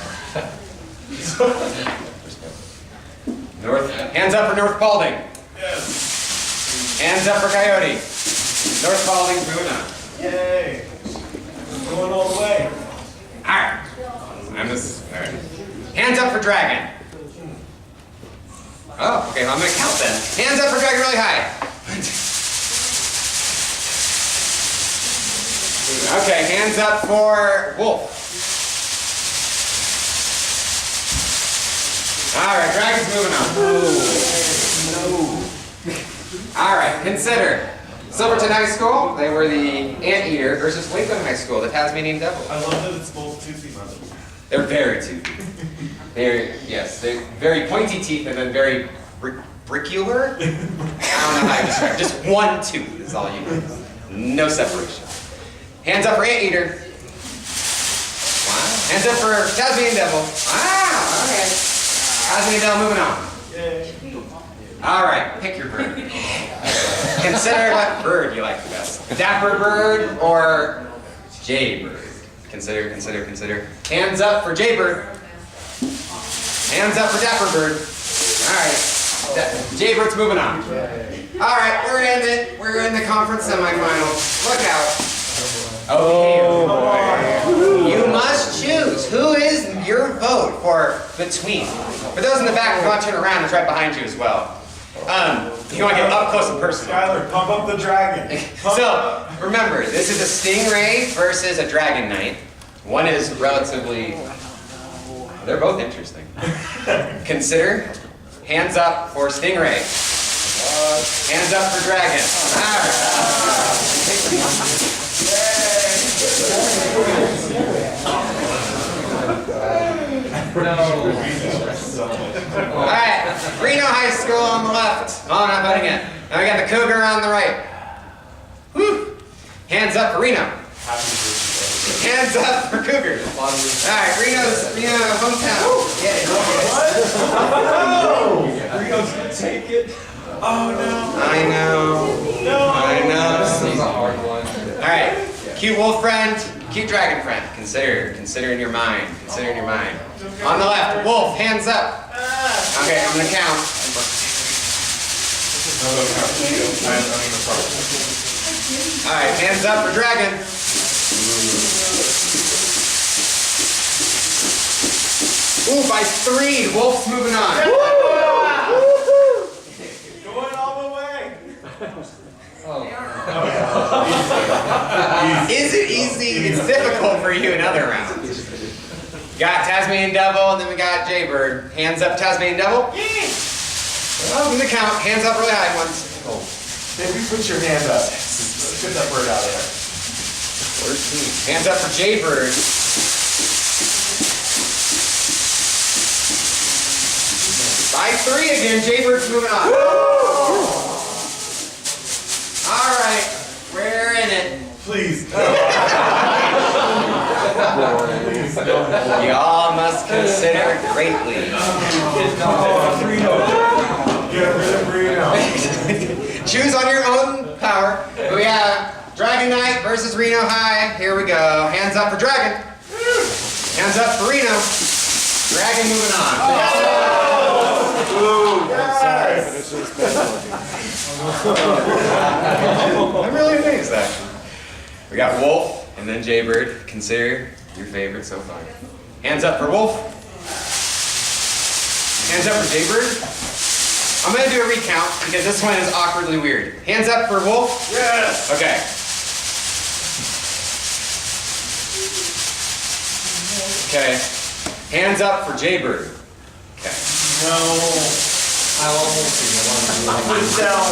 North. Hands up for North Paulding. Yes. Hands up for Coyote. North Paulding's moving on. Yay. Going all the way. Alright. Alright. Hands up for Dragon. Oh, okay, well, I'm gonna count then. Hands up for Dragon really high. Okay, hands up for Wolf. Alright, Dragon's moving on. No. Alright, consider. Silverton High School, they were the Anteater versus Wakeland High School, the Tasmanian Devil. I love that it's both toothy mothers. They're very toothy. They're very pointy teeth and then very brickular. I don't know how to describe it. Just one tooth is all you need. No separation. Hands up for Anteater. Wow. Hands up for Tasmanian Devil. Wow, okay. Tasmanian Devil moving on. Yay. All right, pick your bird. Consider what bird you like the best. Dapper bird or jaybird? Consider. Hands up for jaybird. Hands up for dapper bird. All right, jaybird's moving on. All right, we're in the conference semifinals. Look out. Okay. Oh boy. You must choose. Who is your vote for between? For those in the back, if you want to turn around, it's right behind you as well. You want to get up close and personal. Skylar, pump up the dragon. So, remember, this is a Stingray versus a Dragon Knight. One is relatively... They're both interesting. Consider. Hands up for Stingray. Hands up for Dragon. All right, Reno High School on the left. Oh, not voting yet. Now we got the Cougar on the right. Woo! Hands up for Reno. Hands up for Cougar. All right, Reno hometown. Yeah. Oh! Reno's gonna take it. Oh no. I know. No. I know. This is a hard one. All right, cute wolf friend, cute dragon friend. Consider in your mind. Consider in your mind. On the left, wolf, hands up. Okay, I'm gonna count. All right, hands up for dragon. Ooh, by 3, Wolf's moving on. Going all the way. Is it easy? It's difficult for you in other rounds. Got Tasmanian Devil, and then we got Jaybird. Hands up, Tasmanian Devil. Well, in the count, hands up really high once. Maybe put your hand up. Let's get that bird out of there. 14. Hands up for Jaybird. By 3 again, Jaybird's moving on. All right, we're in it. Please. Y'all must consider greatly. Choose on your own power. We have Dragon Knight versus Reno High. Here we go. Hands up for Dragon. Hands up for Reno. Dragon moving on. Sorry, but it's just bad I'm really amazed, actually. We got Wolf and then Jaybird. Consider your favorite so far. Hands up for Wolf. Hands up for Jaybird. I'm going to do a recount because this one is awkwardly weird. Hands up for Wolf. Yes. Okay. Okay. Hands up for Jaybird. Okay. No. Put down.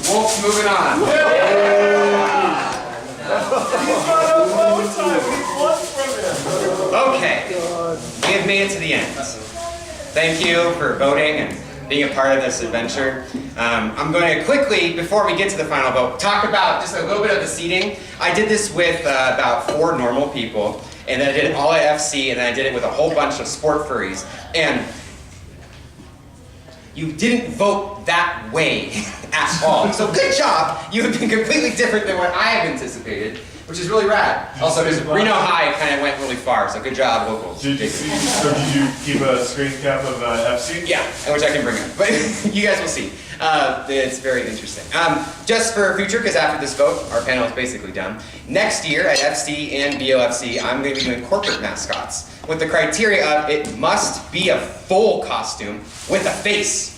Wolf's moving on. He's not up all the time. We won from him. Okay. We have made it to the end. Thank you for voting and being a part of this adventure. I'm going to quickly, before we get to the final vote, talk about just a little bit of the seating. I did this with about 4 normal people, and then I did it all at FC, and then I did it with a whole bunch of sport furries. And you didn't vote that way at all. So good job. You have been completely different than what I have anticipated, which is really rad. Also, because Reno High kind of went really far, so good job, locals. Did you keep a screen cap of FC? Yeah, which I can bring up, but you guys will see. It's very interesting. Just for future, because after this vote, our panel is basically done. Next year at FC and BOFC, I'm going to be doing corporate mascots with the criteria of it must be a full costume with a face,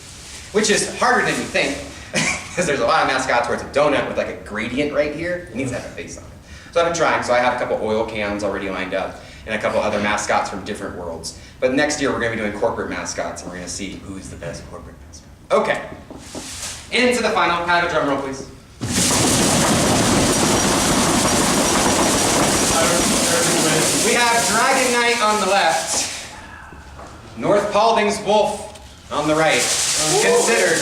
which is harder than you think, because there's a lot of mascots where it's a donut with like a gradient right here. It needs to have a face on it. So I've been trying, so I have a couple oil cans already lined up, and a couple other mascots from different worlds. But next year we're going to be doing corporate mascots, and we're going to see who's the best corporate mascot. Okay, into the final. Can I have a drum roll, please? We have Dragon Knight on the left, North Paulding's Wolf on the right. Considered.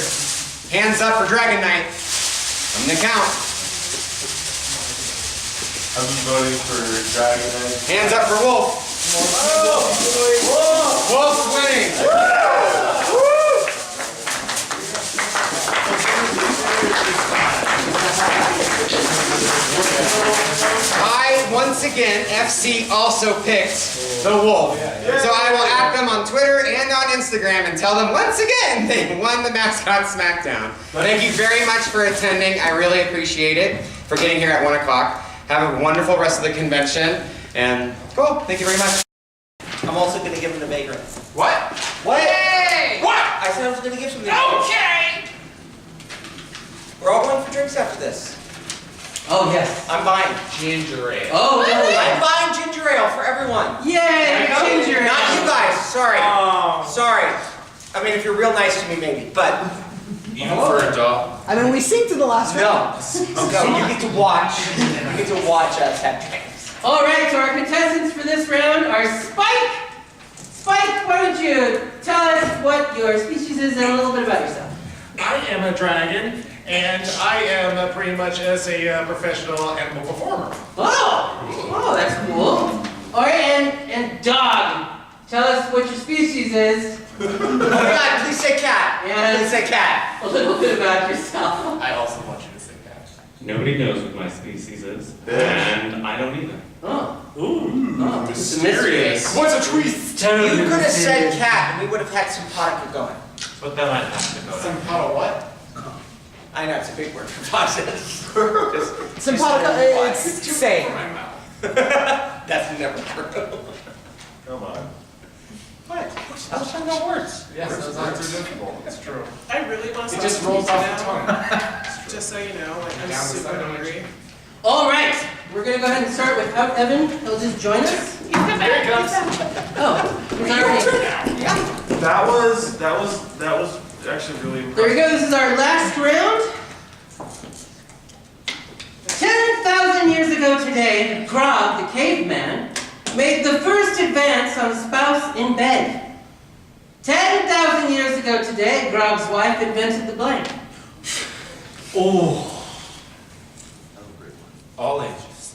Hands up for Dragon Knight. I'm going to count. I've been voting for Dragon Knight. Hands up for Wolf. Wolf's winning. Once again, FC also picked the Wolf. So I will at them on Twitter and on Instagram and tell them once again they won the Mascot Smackdown. Thank you very much for attending. I really appreciate it, for getting here at 1 o'clock. Have a wonderful rest of the convention, and cool. Thank you very much. I'm also going to give him the vagrant. What? What? Hey! What? I said I was going to give him the vagrant. Okay! We're all going for drinks after this. Oh, yes. I'm buying ginger ale. Oh, really? I'm buying ginger ale for everyone. Yay, ginger ale. Not you guys. Sorry. Oh. Sorry. I mean, if you're real nice to me, maybe. But Even for a dog. I mean, we synced to the last round. No, you get to watch. You get to watch us have drinks. All right, so our contestants for this round are Spike. Spike, why don't you tell us what your species is and a little bit about yourself? I am a dragon, and I am pretty much as a professional animal performer. Oh, that's cool. All right, and dog, tell us what your species is. Oh my God, please say cat. And please say cat. A little bit about yourself. I also want you to say that. Nobody knows what my species is, and I don't either. Oh. Ooh, mysterious. What's a twist? You could have said cat, and we would have had some vodka going. But then I'd have to go. Some pot of what? I I know, it's a big word for process. Simpatico, it's same. That's never true. Come on. What? I was talking about words. Yes, those words are difficult. It's true. I really want It just rolls off the tongue. Just so you know, like I'm Down the super side. hungry. All right, we're gonna go ahead and start without Evan. He'll just join us. There he comes. Oh, he's already. That was actually really impressive. There we go. This is our last round. 10,000 years ago today, Grog, the caveman, made the first advance on a spouse in bed. 10,000 years ago today, Grog's wife invented the blank. Oh. All ages.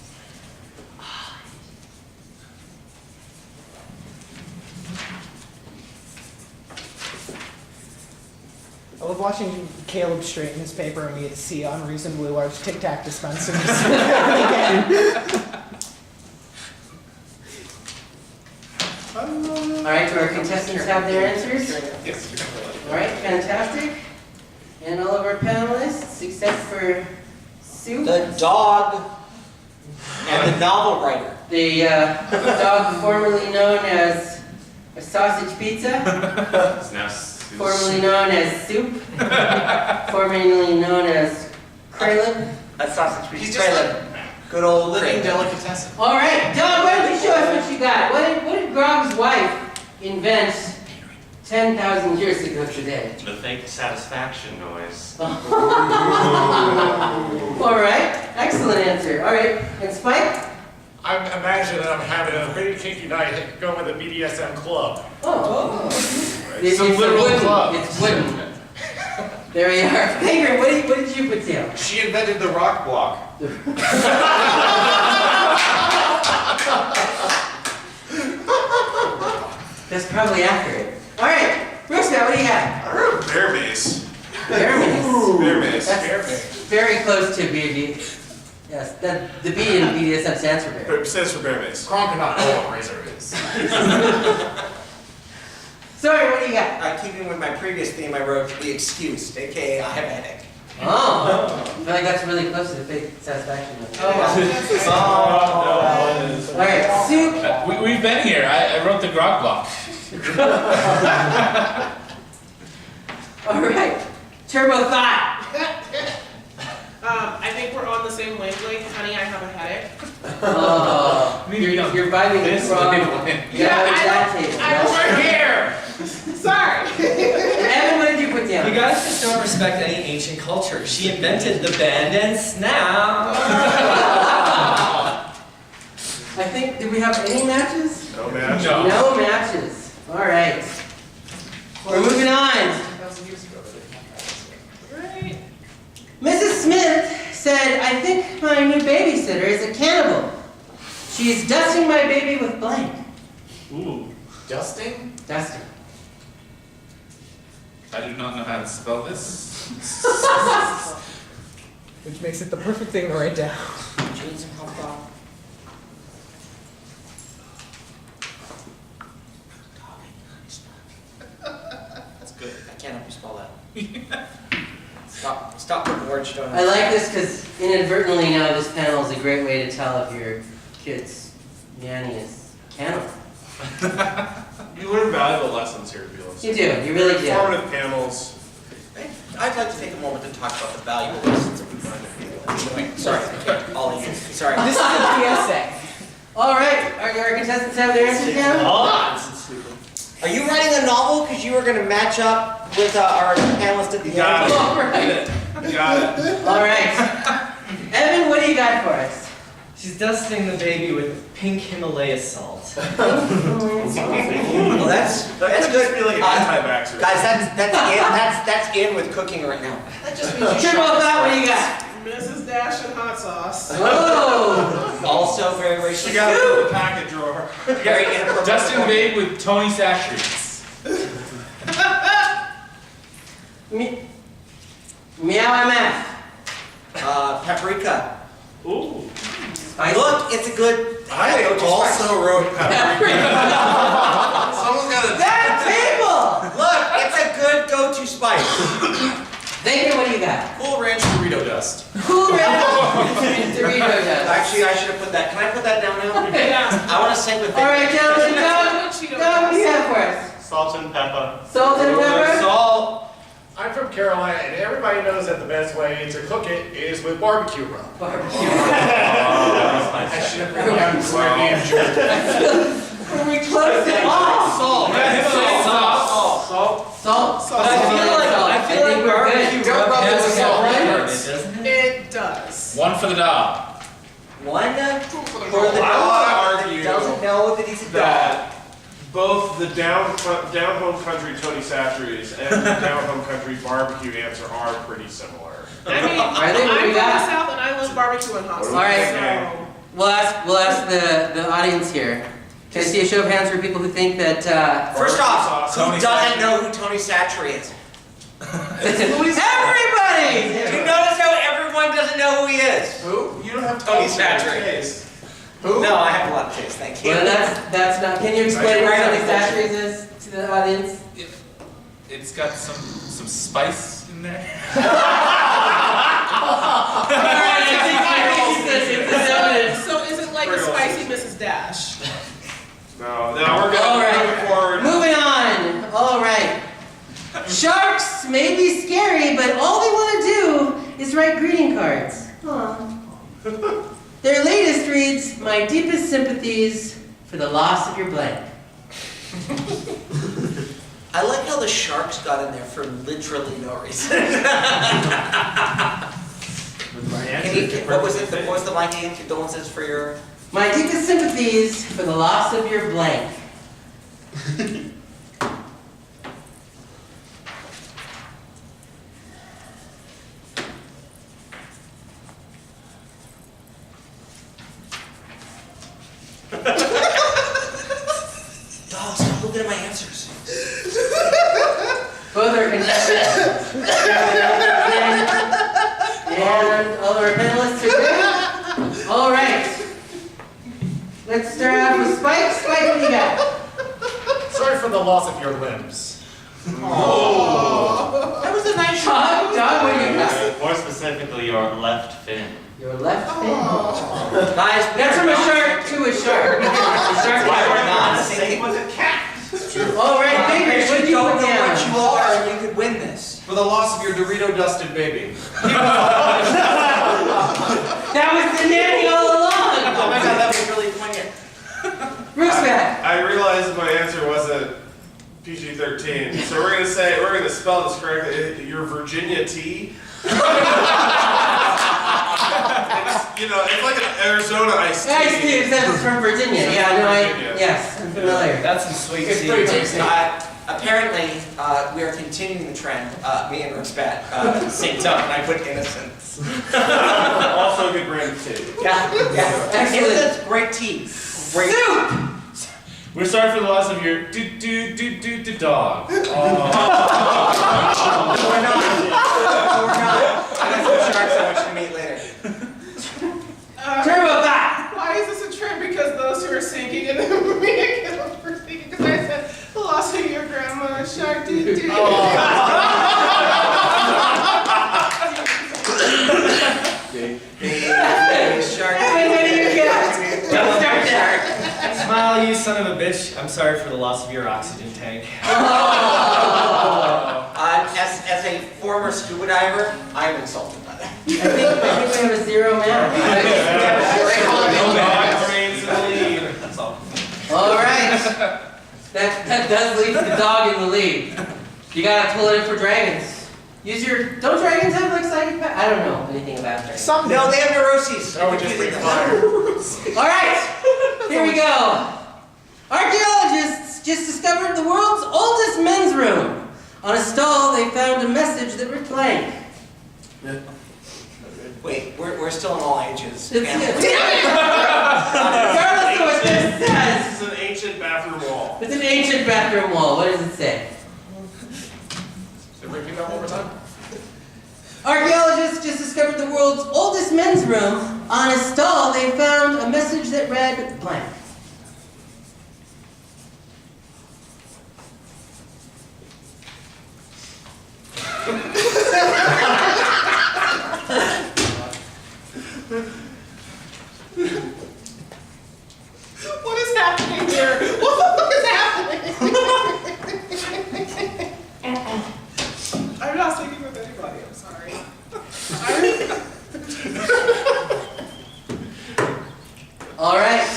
I love watching Caleb straighten his paper and me to see unreasonably large Tic Tac dispensers. All right, do our contestants have their answers? Yes. All right, fantastic. And all of our panelists, except for Sue. The dog and the novel writer. The dog formerly known as a sausage pizza, formerly known as soup, formerly known as Kralin. A sausage piece. He's just Kralin. Good old living Kralin. delicatessen. All right, Dog, why don't you show us what you got? What did Grog's wife invent 10,000 years ago today? The fake satisfaction noise. All right, excellent answer. All right, and Spike? I'm imagining I'm having a pretty kinky night going with a BDSM club. Oh. It's a literal wooden. club. It's wooden. There we are. Penguin, what did you put down? She invented the rock block. That's probably accurate. All right, Brooks, now what do you got? I wrote bear mace. Bear mace. Bear mace. That's very close to BD. Yes, that the B in BDSM stands for bear. It stands for bear mace. Kronk cannot know what razor is. Sorry, what do you got? Keeping with my previous theme, I wrote the excuse, aka I have a headache. Oh, I feel like that's really close to the fake satisfaction. Oh, All right, Soup. We've been here. I wrote the grog block. All right, Turbo Thought. I think we're on the same wavelength, honey. I have a headache. You're vibing This with Grog. wavelength. Yeah, Over here. Sorry. Evan, what did you put down? You guys just don't respect any ancient culture. She invented the bend and snap. I think, did we have any matches? No match. No matches. All right. We're moving on. Mrs. Smith said, I think my new babysitter is a cannibal. She's dusting my baby with blank. Ooh. Dusting? Dusting. I do not know how to spell this. Which makes it the perfect thing to write down. That's good. I can't help you spell that. Stop putting words you don't I like this because inadvertently now this panel is a great way to tell if your kid's nanny is cannibal. You learn valuable lessons here, Felix. You do, you really do. Informative panels. I'd like to take a moment to talk about the valuable lessons that we've learned. Wait, sorry, all of you. Sorry. This is a PSA. All right, our contestants have their answers down? Are you writing a novel because you were going to match up with our panelist at the end? All right. Got it. All right. Evan, what do you got for us? She's dusting the baby with pink Himalaya salt. Well, that's That could good. just be like an anti-vaxxer. Guys, that's in with cooking right now. That just means Triple Thought, what do you got? Mrs. Dash and hot sauce. Oh! Also very, very She got it in the packet drawer. very inappropriate. Dustin Babe with Tony Sacheries. Meow MF. Paprika. Ooh. Spicy. Look, it's a good. I also wrote paprika. Someone's got to. That table! Look, it's a good go-to spice. Thank you, what do you got? Cool Ranch Who ran Dorito dust? Actually, I should have put that. Can I put that down now? Yeah. I want to sing with All right, gentlemen, Doug, what do you have for us? Salt and pepper. Salt and pepper? Salt. I'm from Carolina, and everybody knows that the best way to cook it is with barbecue rub. I should have put down square manager. We close it off. Salt. Salt. But I feel like barbecue Don't rub has it a with salt that, flavor, right? doesn't it? It does. One for the dog. One for the I dog wanna that argue doesn't know that he's a dog. that both the down home country Tony Chachere's and the down home country barbecue answer are pretty similar. I mean, Are they? What do I'm we from the got? South and I love barbecue and hot sauce. All right. So. We'll ask the audience here. Can I see a show of hands for people who think that? First off, who Tony doesn't Chachere. know who Tony Chachere is? Everybody. Do you notice how everyone doesn't know who he is? Who? You don't have Tony Tony Chachere. Chachere. Who? No, I have a lot of taste, thank you. Well, that's not. Can you explain what Right Tony on. Chachere's is to the audience? It's got some spice in there. So is it like a spicy Mrs. Dash? No, we're going All right. forward. Moving on. All right. Sharks may be scary, but all they want to do is write greeting cards. Aw. Their latest reads, "My deepest sympathies for the loss of your blank." I like how the sharks got in there for literally no reason. What was it? What was the line again? Condolences for your... My deepest sympathies for the loss of your blank. Dog, stop looking at my answers. Both are contestants. And all of our panelists are good. All right. Let's start off with Spike. Spike, what do you got? Sorry for the loss of your limbs. That was a nice shot. Dog, what do you got? More specifically, your left fin. Your left fin. Guys, That's from a shark to a shark. A shark why we're not not singing with a cat. All right, Baker, what do you don't put know down? what you are, and you could win this. For the loss of your Dorito-dusted baby. That was the nanny all along. Oh my god, that was really poignant. Bruce back. I realized my answer wasn't PG-13, so we're gonna spell this correctly. Your Virginia tea. It's like an Arizona iced tea. Ice cubes, that's from Virginia. Yeah, no, yes, I'm familiar. That's some sweet It's tea. pretty tasty. Apparently, we are continuing the trend. Me and Rosbat synced up, and I put innocence. Also a good brand of tea. Yeah. Excellent. Innocence, great tea. Great. Soup! We're sorry for the loss of your dog. No, we're not. No, we're not. I got some sharks I want you to meet later. Turbo back! Why is this a trend? Because those who are sinking and then me and Caleb were sinking. Because I said, the loss of your grandma, shark doo doo. Shark. Evan, what do you got? Don't start there. Smile, you son of a bitch. I'm sorry for the loss of your oxygen tank. As a former scuba diver, I'm insulted by that. I think we have a zero match. That's all. All right. That does leave the dog in the lead. You gotta pull it in for dragons. Don't dragons have like psychic I don't know anything about dragons. No, they have neuroses. No, we just bring fire. All right, here we go. Archaeologists just discovered the world's oldest men's room. On a stall, they found a message that read blank. Wait, we're still in all ages. Regardless of what this says. It's an ancient bathroom wall. It's an ancient bathroom wall. What does it say? So repeat that one more time. Archaeologists just discovered the world's oldest men's room. On a stall, they found a message that read blank. What is happening here? What is happening? I'm not sleeping with anybody, I'm sorry. All right.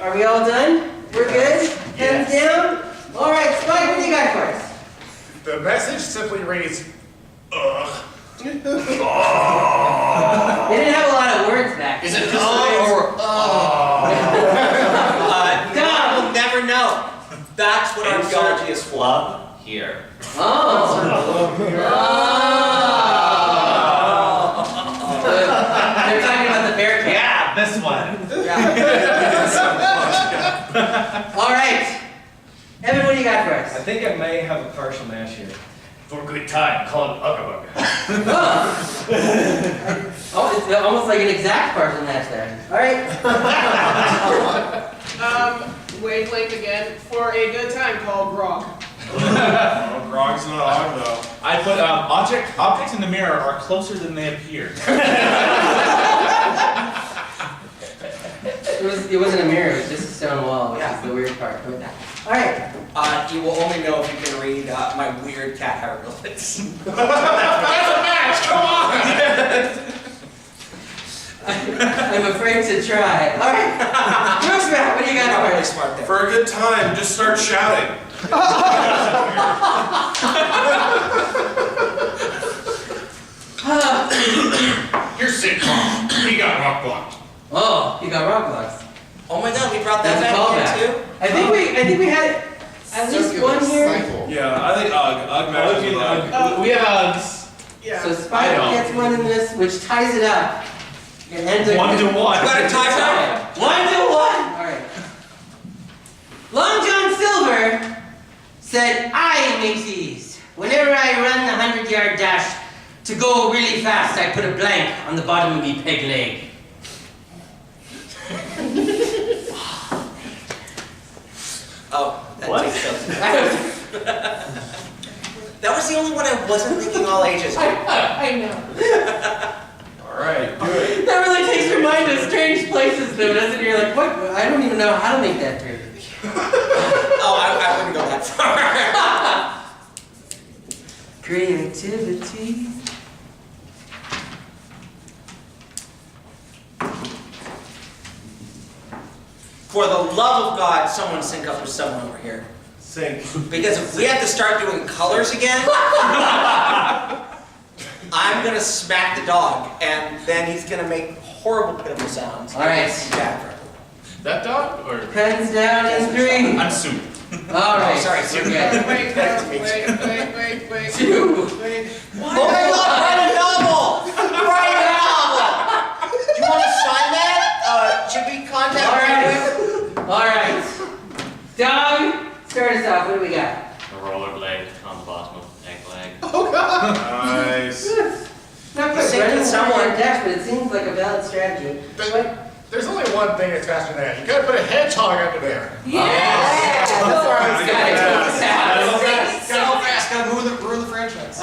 Are we all done? We're good? Hands down? All right, Spike, what do you got for us? The message simply reads, ugh. They didn't have a lot of words back. Is it or we'll never know. That's what archaeology is for. Here. Oh. They're talking about the bear cat. Yeah, this one. All right. Evan, what do you got for us? I think I may have a partial match here. For a good time, call it Ugga Bugga. Oh, it's almost like an exact partial match there. All right. Wavelength again for a good time called grog. Oh, grog's not on though. I put objects in the mirror are closer than they appear. It wasn't a mirror, it was just a stone wall, which is the weird part. All right. You will only know if you can read my weird cat hieroglyphics. That's a match, come on! I'm afraid to try. All right. Roosevelt, what do you got for us? Smart there. For a good time, just start shouting. Here's sitcom. He got rock blocked. Oh, you got rock blocks. Oh my god, we brought that That's a back callback. in too? I think we had at least one here. Yeah, I think Ugg matches with Ugg. We have Uggs. Yeah. So Spike gets one in this, which ties it up. It ends up 1 to 1. Got a tiebreaker? 1 to 1. All right. Long John Silver said, "Aye, mateys, whenever I run the 100-yard dash to go really fast, I put a blank on the bottom of me peg leg." Oh, that What? takes us. That was the only one I wasn't thinking all ages. I know. Alright, do it. That really takes your mind to strange places, though, doesn't it? You're like, what? I don't even know how to make that turn. Oh, I wouldn't go that far. Creativity. For the love of God, someone sync up with someone over here. Sync. Because if we have to start doing colors again, I'm gonna smack the dog, and then he's gonna make horrible, pitiful sounds. All right. That dog? Or Pens down in 3. I'm Sue. All right. Oh, sorry, we're Sue. good. Wait. 2. Oh my God, write a novel! Write a novel! Do you want to sign that? Should we contact All right. Dog, start us off. What do we got? A rollerblade on the bottom of the egg leg. Oh god! Nice. Not quite Sync running with someone someone. dash, but it seems like a valid strategy. There's only one thing that's faster than that. You gotta put a hedgehog under there. Yeah! Gotta go fast, gotta ruin the franchise.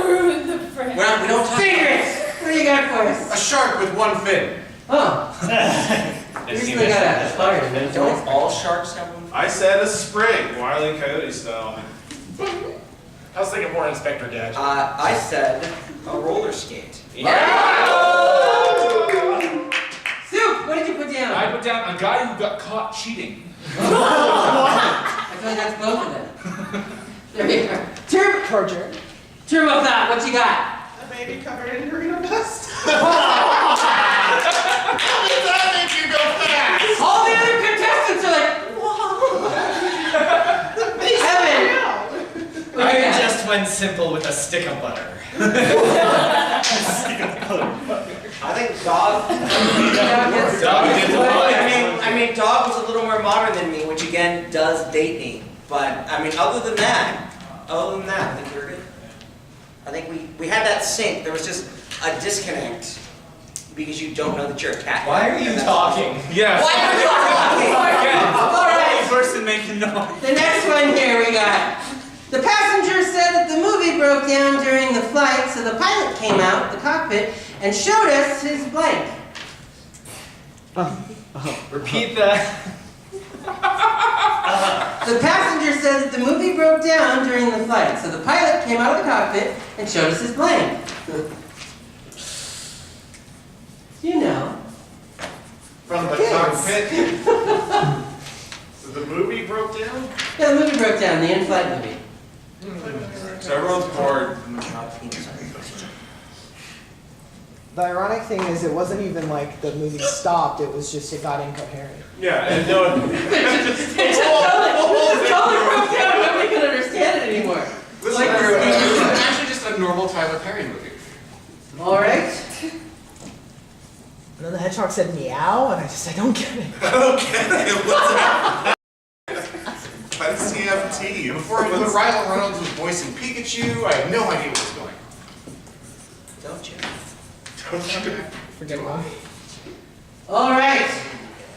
Ruin the friend. We don't talk Fingers! What do you got for us? A shark with one fin. Oh. We still got a fire. Don't all sharks have one? I said a spring, Wile E. Coyote style. I was thinking more Inspector Gadget. I said a roller skate. Soup, what did you put down? I put down a guy who got caught cheating. I feel like that's both of them. There we go. Turbo Thought, what you got? A baby covered in burrito dust. How does that make you go fast? All the other contestants are like, Evan! What do you got? just went simple with a stick of butter. I think Dog. I mean, Dog was a little more modern than me, which again does date me. But I mean, other than that, I think we were good. I think we had that sync. There was just a disconnect because you don't know that you're a cat. Why are you talking? Yes. Why are you talking? All right. Person making noise. The next one here we got The passenger said that the movie broke down during the flight, so the pilot came out the cockpit and showed us his blank. Repeat that. The passenger said that the movie broke down during the flight, so the pilot came out of the cockpit and showed us his blank. You know. From the cockpit. So the movie broke down? Yeah, the movie broke down, the in-flight movie. So everyone's bored. The ironic thing is, it wasn't even like the movie stopped. It was just it got incoherent. Yeah, and no one. It totally broke down. Nobody could understand it anymore. It's actually just a normal Tyler Perry movie. All right. And then the hedgehog said meow, and I don't get it. I don't get it. What's That's TFT. Before when Ryan Reynolds was voicing Pikachu, I had no idea what was going on. Don't you? Forget about it. All right.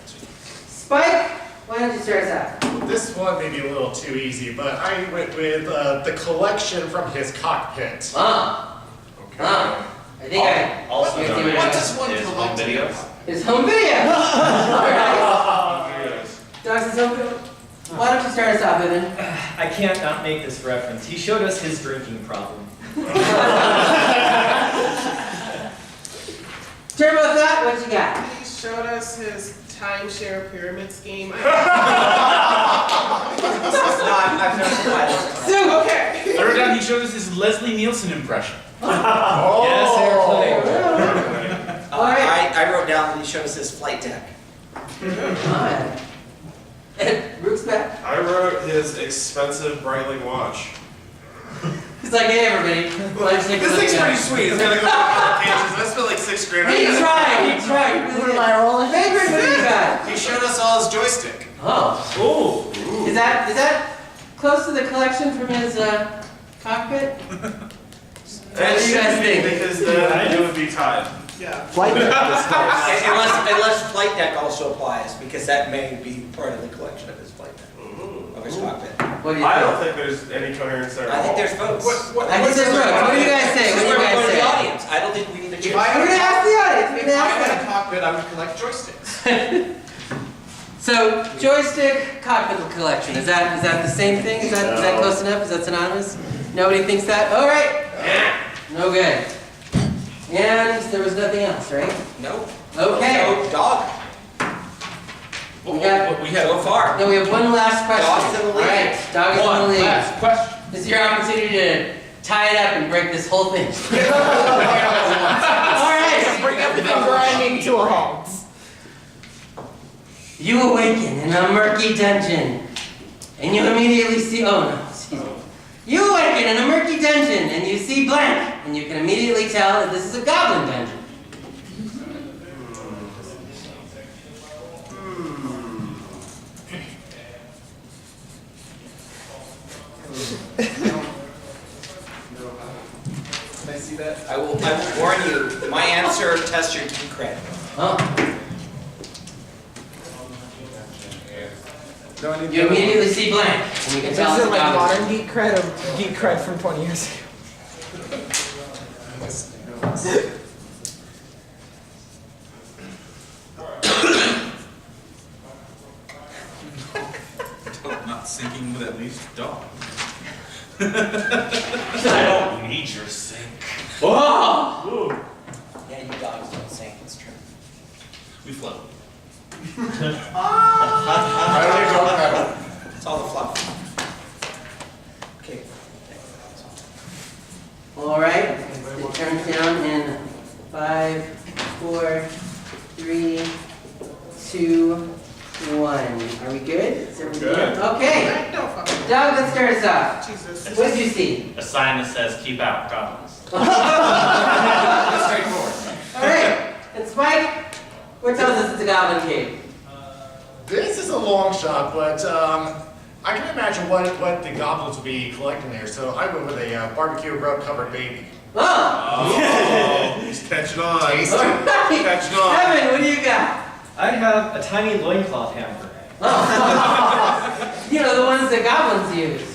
Spike, why don't you start us out? This one may be a little too easy, but I went with the collection from his cockpit. I think Also, I what does one collect? Videos? His home video. All right. Doug's his home video. Why don't you start us off, Evan? I can't not make this reference. He showed us his drinking problem. Turbo Thought, what you got? He showed us his timeshare pyramid scheme. I've never tried this. So, okay. I wrote down he showed us his Leslie Nielsen impression. Yes, airplane. All right. I wrote down that he showed us his flight deck. Alright. Rook's back. I wrote his expensive Breitling watch. He's like, hey everybody. This thing's pretty sweet. It's gonna go on pages. I spent like $6 grand. He tried. What am I rolling? Favorite, what do you got? He showed us all his joystick. Oh. Ooh. Is that close to the collection from his cockpit? That What do you guys should be, think? because then it would be tied. Yeah. Flight deck is nice. Unless flight deck also applies, because that may be part of the collection of his flight deck. Of his cockpit. What do you I think? don't think there's any coherence there at I think all. there's votes. I think there's room. What do you guys say? What do you guys Go to say? the audience. I don't think we need to choose. We're gonna ask the audience. We're If gonna I had a ask cockpit, I would collect joysticks. them. So, joystick cockpit collection. Is that the same thing? Is that close enough? Is that synonymous? Nobody thinks that? All right. No good. And there was nothing else, right? Nope. Okay. No, dog. We got. So far. No, we have one last question. Dog's in the lead. All right. Dog is in the lead. Last question. This is your opportunity to tie it up and break this whole thing. All right. Bring everything grinding to a halt. You awaken in a murky dungeon, and you immediately see. Oh no, excuse me. You awaken in a murky dungeon, and you see blank, and you can immediately tell that this is a goblin dungeon. Can I see that? I will warn you, my answer tests your geek cred. Oh. No, I need You immediately see blank, and you can Is tell it it's a like goblin. modern geek cred or geek cred from 20 years ago? Not sinking with at least dog. I don't need your sink. Whoa! Yeah, you dogs don't sing, it's true. We float. It's all the fluff. Okay. All right. It turns down in 5, 4, 3, 2, 1. Are we good? Is everybody good? Okay. No fucking. Doug, let's start us off. Jesus. What did you see? A sign that says keep out goblins. That's straightforward. All right. And Spike, what tells us it's a goblin cave? This is a long shot, but I can imagine what the goblins would be collecting there. So I went with a barbecue rub covered baby. Oh, he's catching on. All right. Catching on. Evan, what do you got? I have a tiny loincloth hamper. You know, the ones that goblins use.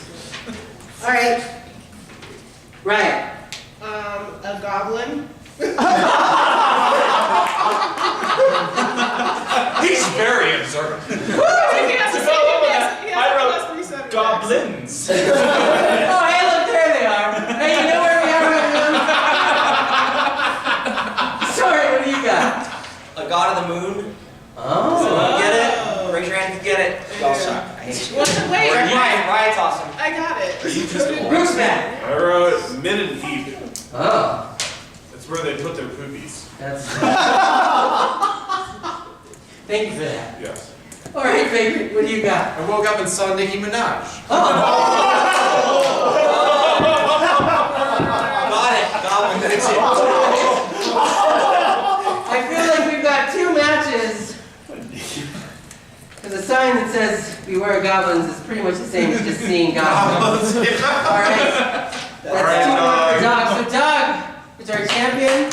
All right. Right. A goblin. He's very observant. He has to say he has to Goblins. Oh, hey, look, there they are. Hey, you know where we are right now? Sorry, what do you got? A god of the moon. Oh. So you get it? Raise your hand if you get it. Y'all suck. I hate you. Wait, Ryan's awesome. I got it. Bruce back. I wrote Midden Heap. Oh. That's where they put their poopies. That's. Thank you for that. Yes. All right, favorite, what do you got? I woke up and saw Nicki Minaj. Got it. Goblin. That's it. I feel like we've got two matches. Because a sign that says beware goblins is pretty much the same as just seeing goblins. All right. That's 2-1 for Doug. So Doug is our champion.